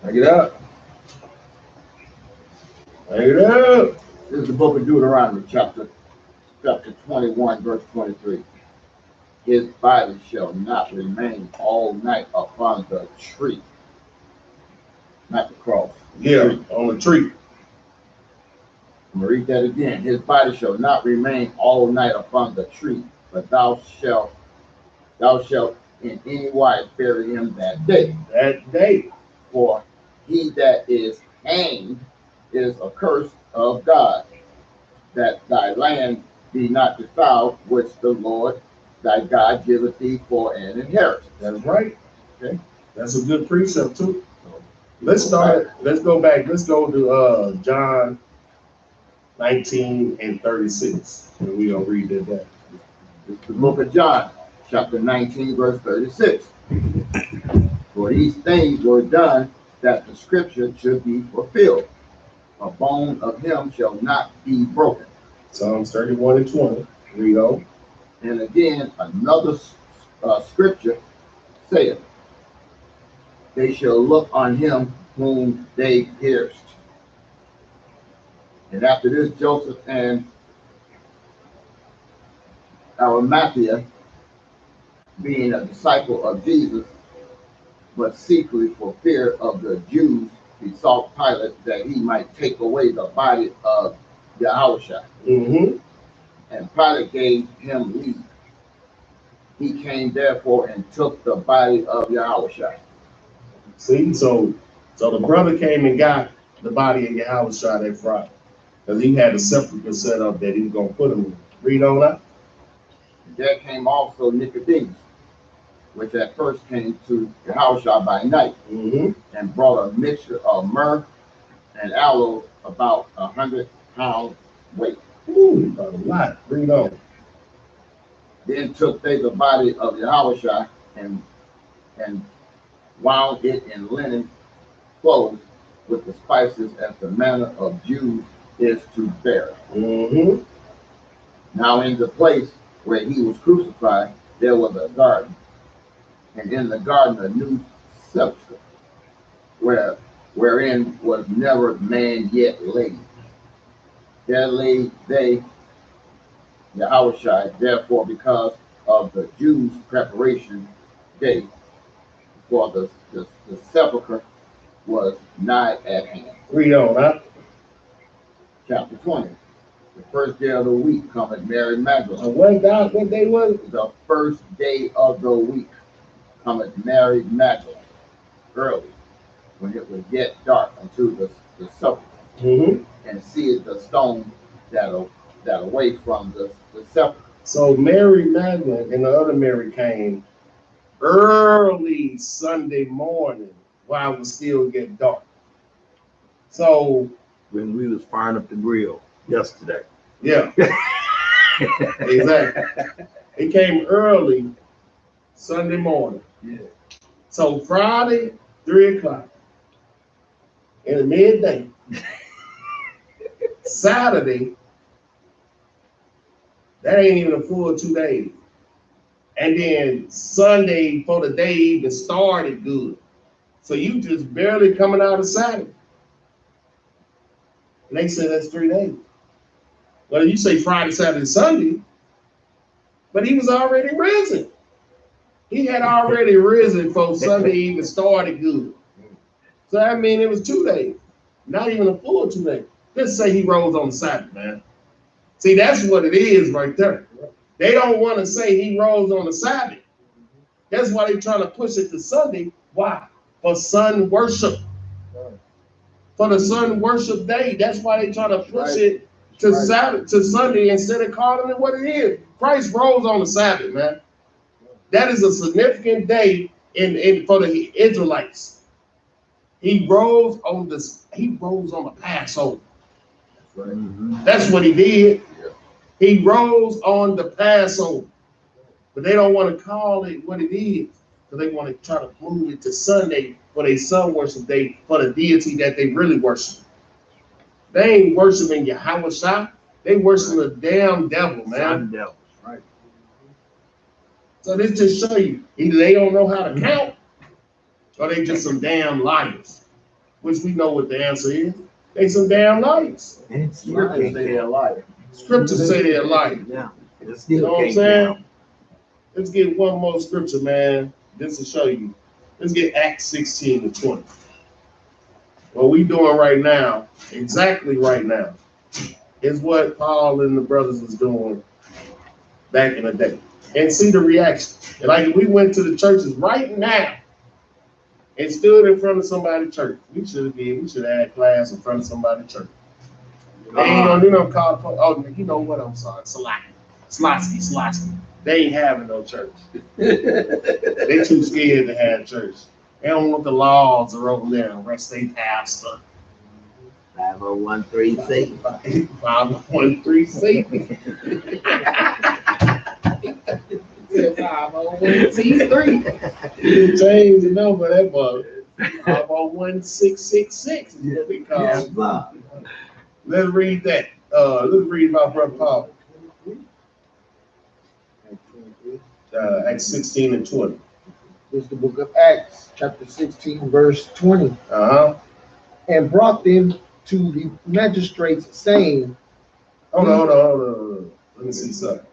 Bring it up.
Bring it up.
This is the book of Deuteronomy, chapter 21, verse 23. His body shall not remain all night upon the tree. Not the cross.
Yeah, on the tree.
I'm going to read that again. His body shall not remain all night upon the tree, but thou shalt in any wise bury him that day.
That day.
For he that is hanged is accursed of God, that thy land be not defiled, which the Lord thy God giveth thee for an inheritance.
That's right.
Okay.
That's a good precept too. Let's start. Let's go back. Let's go to John 19:36, and we're gonna read that back.
It's the book of John, chapter 19, verse 36. For these things were done that the scripture should be fulfilled. A bone of him shall not be broken.
Psalms 31:20. Read on.
And again, another scripture saith, they shall look on him whom they pierced. And after this, Joseph and Arimathea, being a disciple of Jesus, but secretly for fear of the Jews, besought Pilate that he might take away the body of Yahushua.
Mm-hmm.
And Pilate gave him leave. He came therefore and took the body of Yahushua.
See, so the brother came and got the body of Yahushua that Friday, because he had a sepulchre set up that he was gonna put him in. Read on that.
There came also Nicodemus, which at first came to Yahushua by night,
Mm-hmm.
and brought a mixture of myrrh and aloes, about 100 pounds weight.
Ooh, a lot. Read on.
Then took they the body of Yahushua and wound it in linen clothes with the spices, as the manner of Jews is to bear.
Mm-hmm.
Now in the place where he was crucified, there was a garden, and in the garden a new sepulchre, wherein was never man yet laid. There lay they, Yahushua, therefore, because of the Jews' preparation day, for the sepulchre was nigh at hand.
Read on, huh?
Chapter 20. The first day of the week cometh Mary Magdalene.
What day was it?
The first day of the week cometh Mary Magdalene, early, when it was yet dark, unto the sepulchre,
Mm-hmm.
and seeth the stone that away from the sepulchre.
So Mary Magdalene and the other Mary came early Sunday morning while it was still getting dark. So
When we was firing up the grill yesterday.
yeah, exactly. It came early Sunday morning.
Yeah.
So Friday, 3 o'clock in the midday. Saturday, that ain't even a full 2 days. And then Sunday, before the day even started good. So you just barely coming out of Saturday. And they say that's 3 days. Well, you say Friday, Saturday, Sunday, but he was already risen. He had already risen before Sunday even started good. So I mean, it was 2 days, not even a full 2 days. Let's say he rose on Saturday, man. See, that's what it is right there. They don't want to say he rose on the Sabbath. That's why they're trying to push it to Sunday. Why? For sun worship. For the sun worship day. That's why they're trying to push it to Saturday, to Sunday, instead of calling it what it is. Christ rose on the Sabbath, man. That is a significant day in for the Israelites. He rose on the Passover.
Mm-hmm.
That's what he did. He rose on the Passover. But they don't want to call it what it is, because they want to try to move it to Sunday for their sun worship day, for the deity that they really worship. They ain't worshiping Yahushua. They worshiping the damn devil, man.
Sun devils, right?
So this just show you, either they don't know how to count, or they just some damn liars. Which we know what the answer is. They some damn liars.
And it still can't count.
Scriptures say they're liars.
Yeah. It
You
still
know what I'm
can't
saying?
count.
Let's get one more scripture, man. This will show you. Let's get Acts 16:20. What we doing right now, exactly right now, is what Paul and the brothers was doing back in the day. And see the reaction. And like if we went to the churches right now and stood in front of somebody's church, we should have had class in front of somebody's church. They ain't gonna do no call. Oh, you know what? I'm sorry. Slotsky. They ain't having no church. They too scared to have church. They don't want the laws are over there. Arrest their pastor.
5013C.
501c. 501c3. You change the number that was 501666 is what we call it. Let's read that. Let's read about Brother Paul. Acts 16 and 20.
This is the book of Acts, chapter 16, verse 20. And brought them to the magistrates, saying,
Hold on. Let me see something.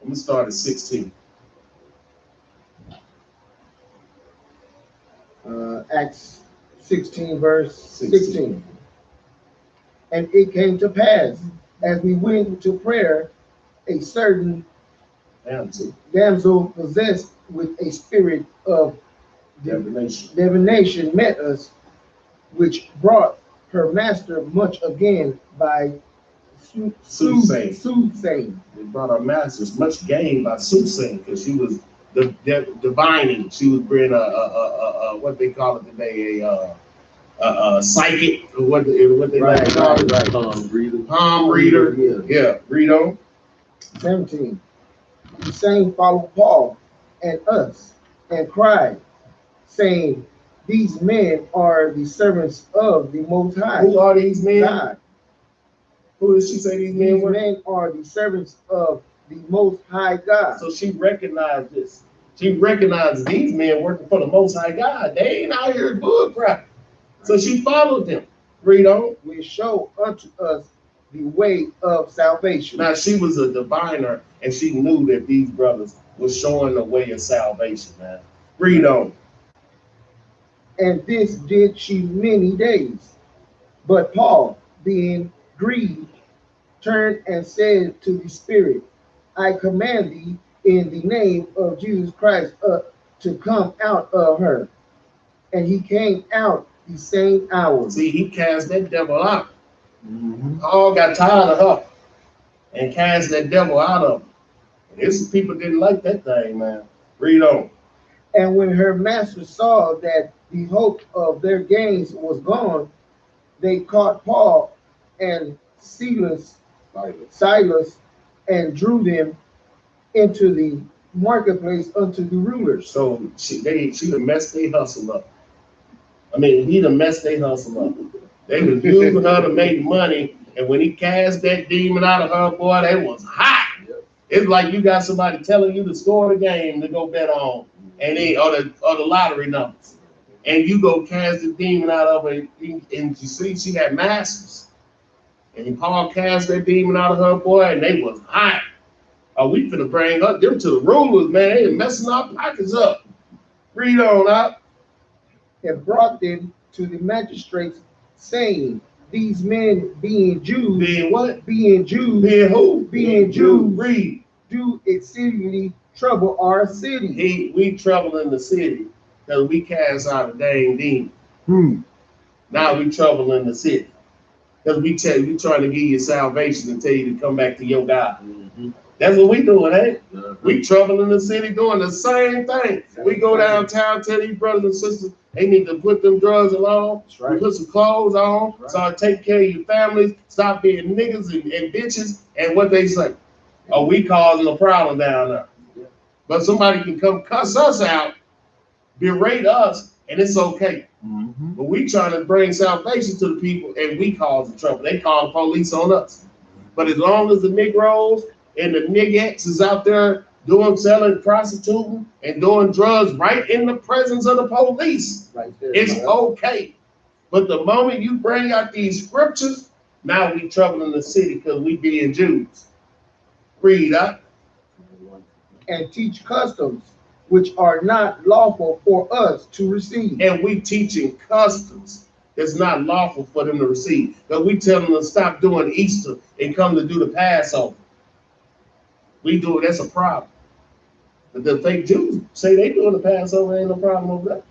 Let me start at 16.
Acts 16, verse 16. And it came to pass, as we went to prayer, a certain damsel possessed with a spirit of divination met us, which brought her master much again by soothsaying.
They brought our masters much gain by soothsaying, because she was divining. She was bringing a what they call it today, a psychic, or what they like to call it. Palm reader. Yeah, read on.
17. The same followed Paul and us, and cried, saying, these men are the servants of the Most High.
Who are these men?
God.
Who does she say these men were?
These men are the servants of the Most High God.
So she recognized this. She recognized these men working for the Most High God. They ain't out here bullcrap. So she followed them. Read on.
Will show unto us the way of salvation.
Now she was a diviner, and she knew that these brothers were showing the way of salvation, man. Read on.
And this did she many days. But Paul, being grieved, turned and said to the spirit, I command thee in the name of Jesus Christ to come out of her. And he came out the same hour.
See, he cast that devil out. Paul got tired of her and cast that devil out of her. His people didn't like that thing, man. Read on.
And when her master saw that the hope of their gains was gone, they caught Paul and Silas, and drew them into the marketplace unto the rulers.
So she done messed their hustle up. I mean, he done messed their hustle up. They was using her to make money, and when he cast that demon out of her, boy, they was hot. It's like you got somebody telling you to score the game to go bet on, and or the lottery numbers, and you go cast the demon out of her, and you see she had masters, and Paul cast that demon out of her, boy, and they was hot. Oh, we finna bring them to the rulers, man. They messing our pockets up. Read on up.
And brought them to the magistrates, saying, these men being Jews,
being what?
Being Jews,
being who?
Being Jews,
read.
Do exceedingly trouble our city.
We trouble in the city because we cast out a dang demon. Now we trouble in the city because we trying to give you salvation and tell you to come back to your God. That's what we doing, eh? We trouble in the city doing the same thing. We go downtown, tell these brothers and sisters they need to put them drugs along, put some clothes on, start taking care of your families, stop being niggas and bitches, and what they say. Oh, we causing a problem down there. But somebody can come cuss us out, berate us, and it's okay. But we trying to bring salvation to the people, and we cause the trouble. They call the police on us. But as long as the Negroes and the niggettes is out there selling, prostituting, and doing drugs right in the presence of the police, it's okay. But the moment you bring out these scriptures, now we trouble in the city because we being Jews. Read up.
And teach customs which are not lawful for us to receive. And
we teaching customs that's not lawful for them to receive. Because we tell them to stop doing Easter and come to do the Passover. We do it, that's a problem. But the fake Jews say they doing the Passover, ain't no problem over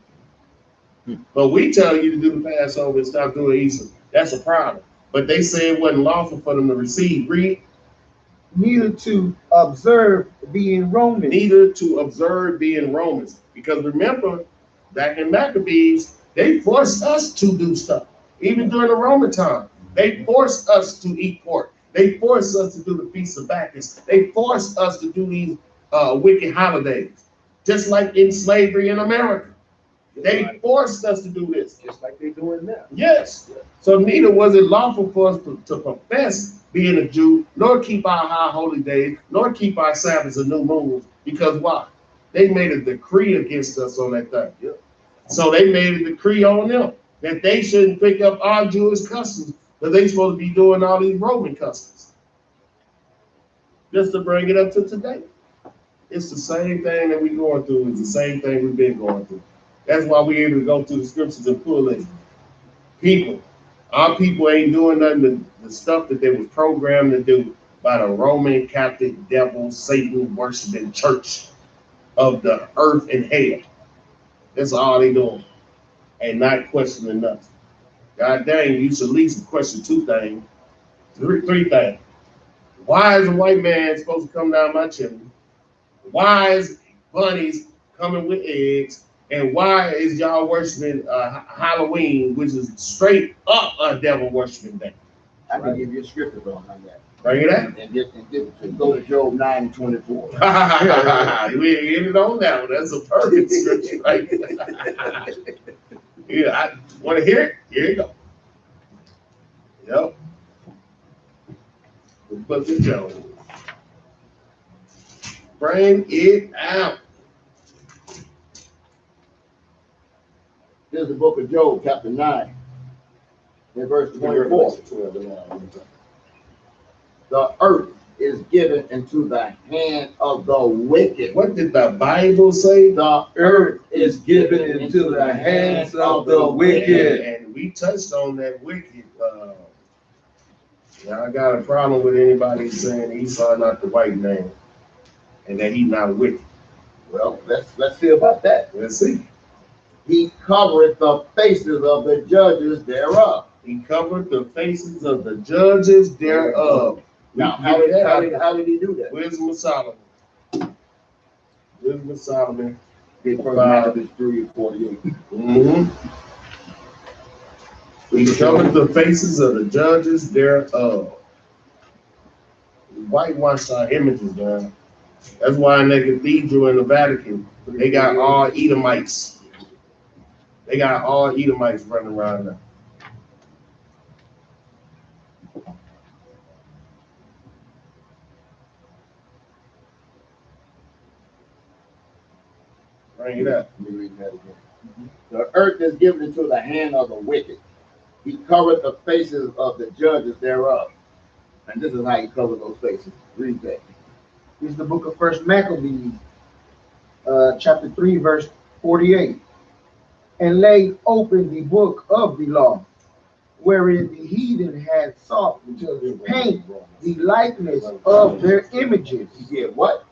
that. But we tell you to do the Passover and stop doing Easter. That's a problem. But they say it wasn't lawful for them to receive. Read.
Neither to observe being Romans.
Neither to observe being Romans. Because remember, back in Maccabees, they forced us to do stuff. Even during the Roman time, they forced us to eat pork. They forced us to do the Feast of Bacchus. They forced us to do these wicked holidays, just like in slavery in America. They forced us to do this.
Just like they're doing now.
Yes. So neither was it lawful for us to profess being a Jew, nor keep our high holy days, nor keep our Sabbaths and new moons. Because why? They made a decree against us on that thing.
Yep.
So they made a decree on them that they shouldn't pick up our Jewish customs, because they supposed to be doing all these Roman customs. Just to bring it up to today. It's the same thing that we're going through. It's the same thing we've been going through. That's why we're able to go through the scriptures and pull it. People, our people ain't doing nothing the stuff that they was programmed to do by the Roman Catholic devil, Satan worshiping church of the earth and hell. That's all they doing. And not questioning nothing. God dang, you should at least question three things. Why is a white man supposed to come down my chimney? Why is bunnies coming with eggs? And why is y'all worshiping Halloween, which is straight up a devil worshiping day?
I can give you a scripture on that.
Bring it out.
And give it to go to Job 9:24.
We ended on that one. That's a perfect scripture, right? Yeah, I want to hear it. Here you go. Yep. The book of Job. Bring it out.
Here's the book of Job, chapter 9, in verse 24. The earth is given into the hand of the wicked.
What did the Bible say?
The
Earth is given into the hands of the wicked.
And we touched on that wicked. I got a problem with anybody saying Esau not the white man and that he's not wicked.
Well, let's see about that.
Let's see.
He covereth the faces of the judges thereof.
He covered the faces of the judges thereof.
Now, how did he do that?
Wisdom of Solomon. Wisdom of Solomon.
First Maccabees 3:48.
Mm-hmm. He covered the faces of the judges thereof. Whitewashed our images, man. That's why in that cathedral in the Vatican, they got all Edomites. They got all Edomites running around now. Bring it up.
Let me read that again. The earth is given into the hand of the wicked. He covered the faces of the judges thereof. And this is how he covered those faces. Read that.
This is the book of First Maccabees, chapter 3, verse 48. And laid open the book of the law, wherein the heathen had sought to paint the likeness of their images.
He did what?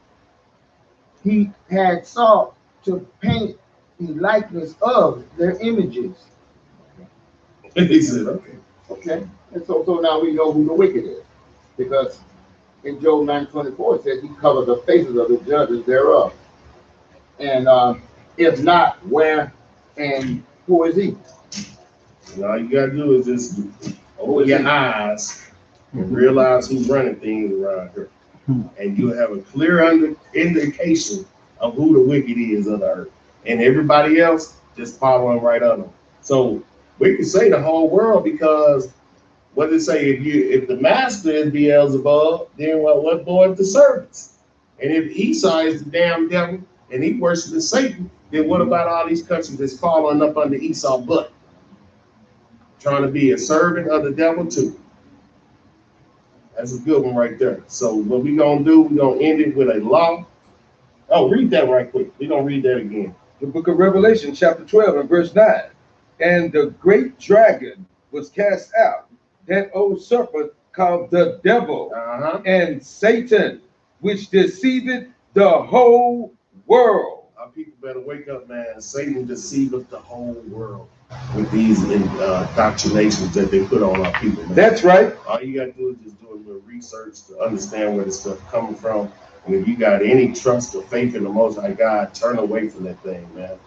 He had sought to paint the likeness of their images.
He said, okay.
Okay. And so now we know who the wicked is. Because in Job 9:24 it says he covered the faces of the judges thereof. And if not, where and who is he?
And all you gotta do is just open your eyes and realize who's running things around here. And you'll have a clear indication of who the wicked is of the earth. And everybody else just following right under them. So we can say the whole world, because what did it say? If the master is Beelzebub, then what boy is the servants? And if Esau is the damn devil and he worships Satan, then what about all these countries that's following up under Esau's butt? Trying to be a servant of the devil too. That's a good one right there. So what we're gonna do, we're gonna end it with a law. Oh, read that right quick. We're gonna read that again.
The book of Revelation, chapter 12 and verse 9. And the great dragon was cast out, that old serpent called the devil and Satan, which deceived the whole world.
Our people better wake up, man. Satan deceiveth the whole world with these indoctrinations that they put on our people, man.
That's right.
All you gotta do is just do a little research to understand where this stuff coming from. And if you got any trust or faith in the Most High God, turn away from that thing, man.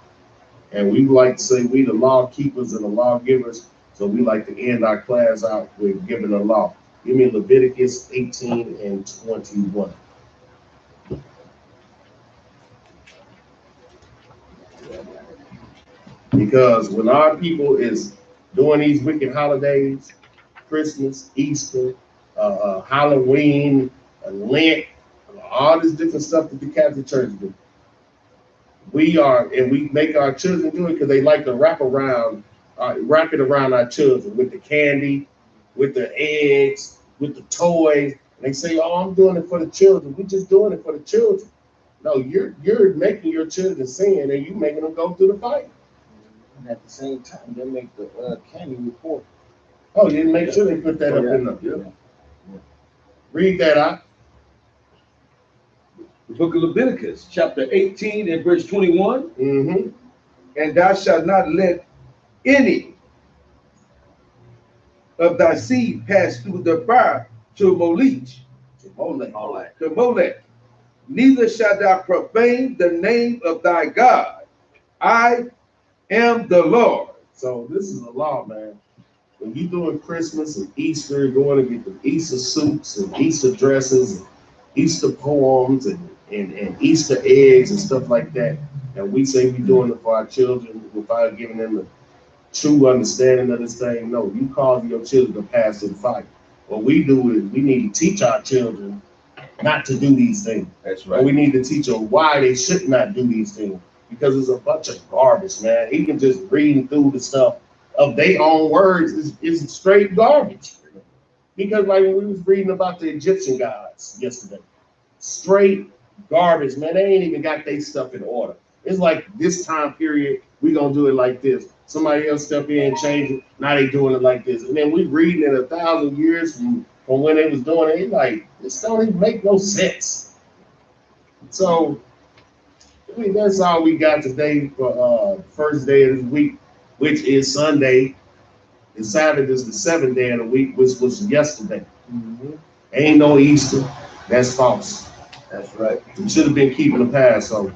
And we like to say we the law keepers and the lawgivers. So we like to end our class out with giving the law. Give me Leviticus 18 and 21. Because when our people is doing these wicked holidays, Christmas, Easter, Halloween, Lent, all this different stuff that the Catholic Church do, and we make our children do it because they like to wrap it around our children with the candy, with the eggs, with the toys. And they say, "Oh, I'm doing it for the children." We're just doing it for the children. No, you're making your children sin, and you making them go through the fight.
And at the same time, they make the candy report.
Oh, you make sure they put that up in the. Read that out.
The book of Leviticus, chapter 18 and verse 21.
Mm-hmm.
And thou shalt not let any of thy seed pass through the fire to Molech. Neither shalt thou profane the name of thy God. I am the Lord.
So this is a law, man. When you doing Christmas and Easter, going to get the Easter suits and Easter dresses and Easter poems and Easter eggs and stuff like that, and we say we're doing it for our children without giving them the true understanding of this thing. No, you cause your children to pass through the fight. What we do is we need to teach our children not to do these things.
That's
right. And we need to teach them why they should not do these things, because it's a bunch of garbage, man. Even just reading through the stuff of their own words is straight garbage. Because like when we was reading about the Egyptian gods yesterday, straight garbage, man. They ain't even got their stuff in order. It's like this time period, we gonna do it like this. Somebody else step in and change it. Now they doing it like this. And then we reading it 1,000 years from when they was doing it. It's like, this don't even make no sense. So, I mean, that's all we got today for first day of this week, which is Sunday. The Sabbath is the 7th day of the week, which was yesterday.
Mm-hmm.
Ain't no Easter. That's false.
That's right.
We should have been keeping the Passover.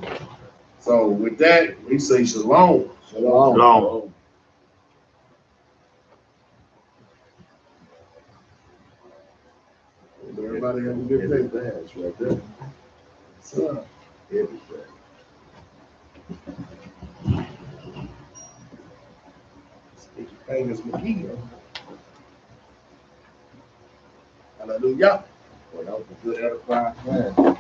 So with that, we say shalom.
Shalom.
Shalom.
Everybody have a good day.
That's right there.
So, Sticky Fingers McGee. Hallelujah.
Well, that was a good edifying class.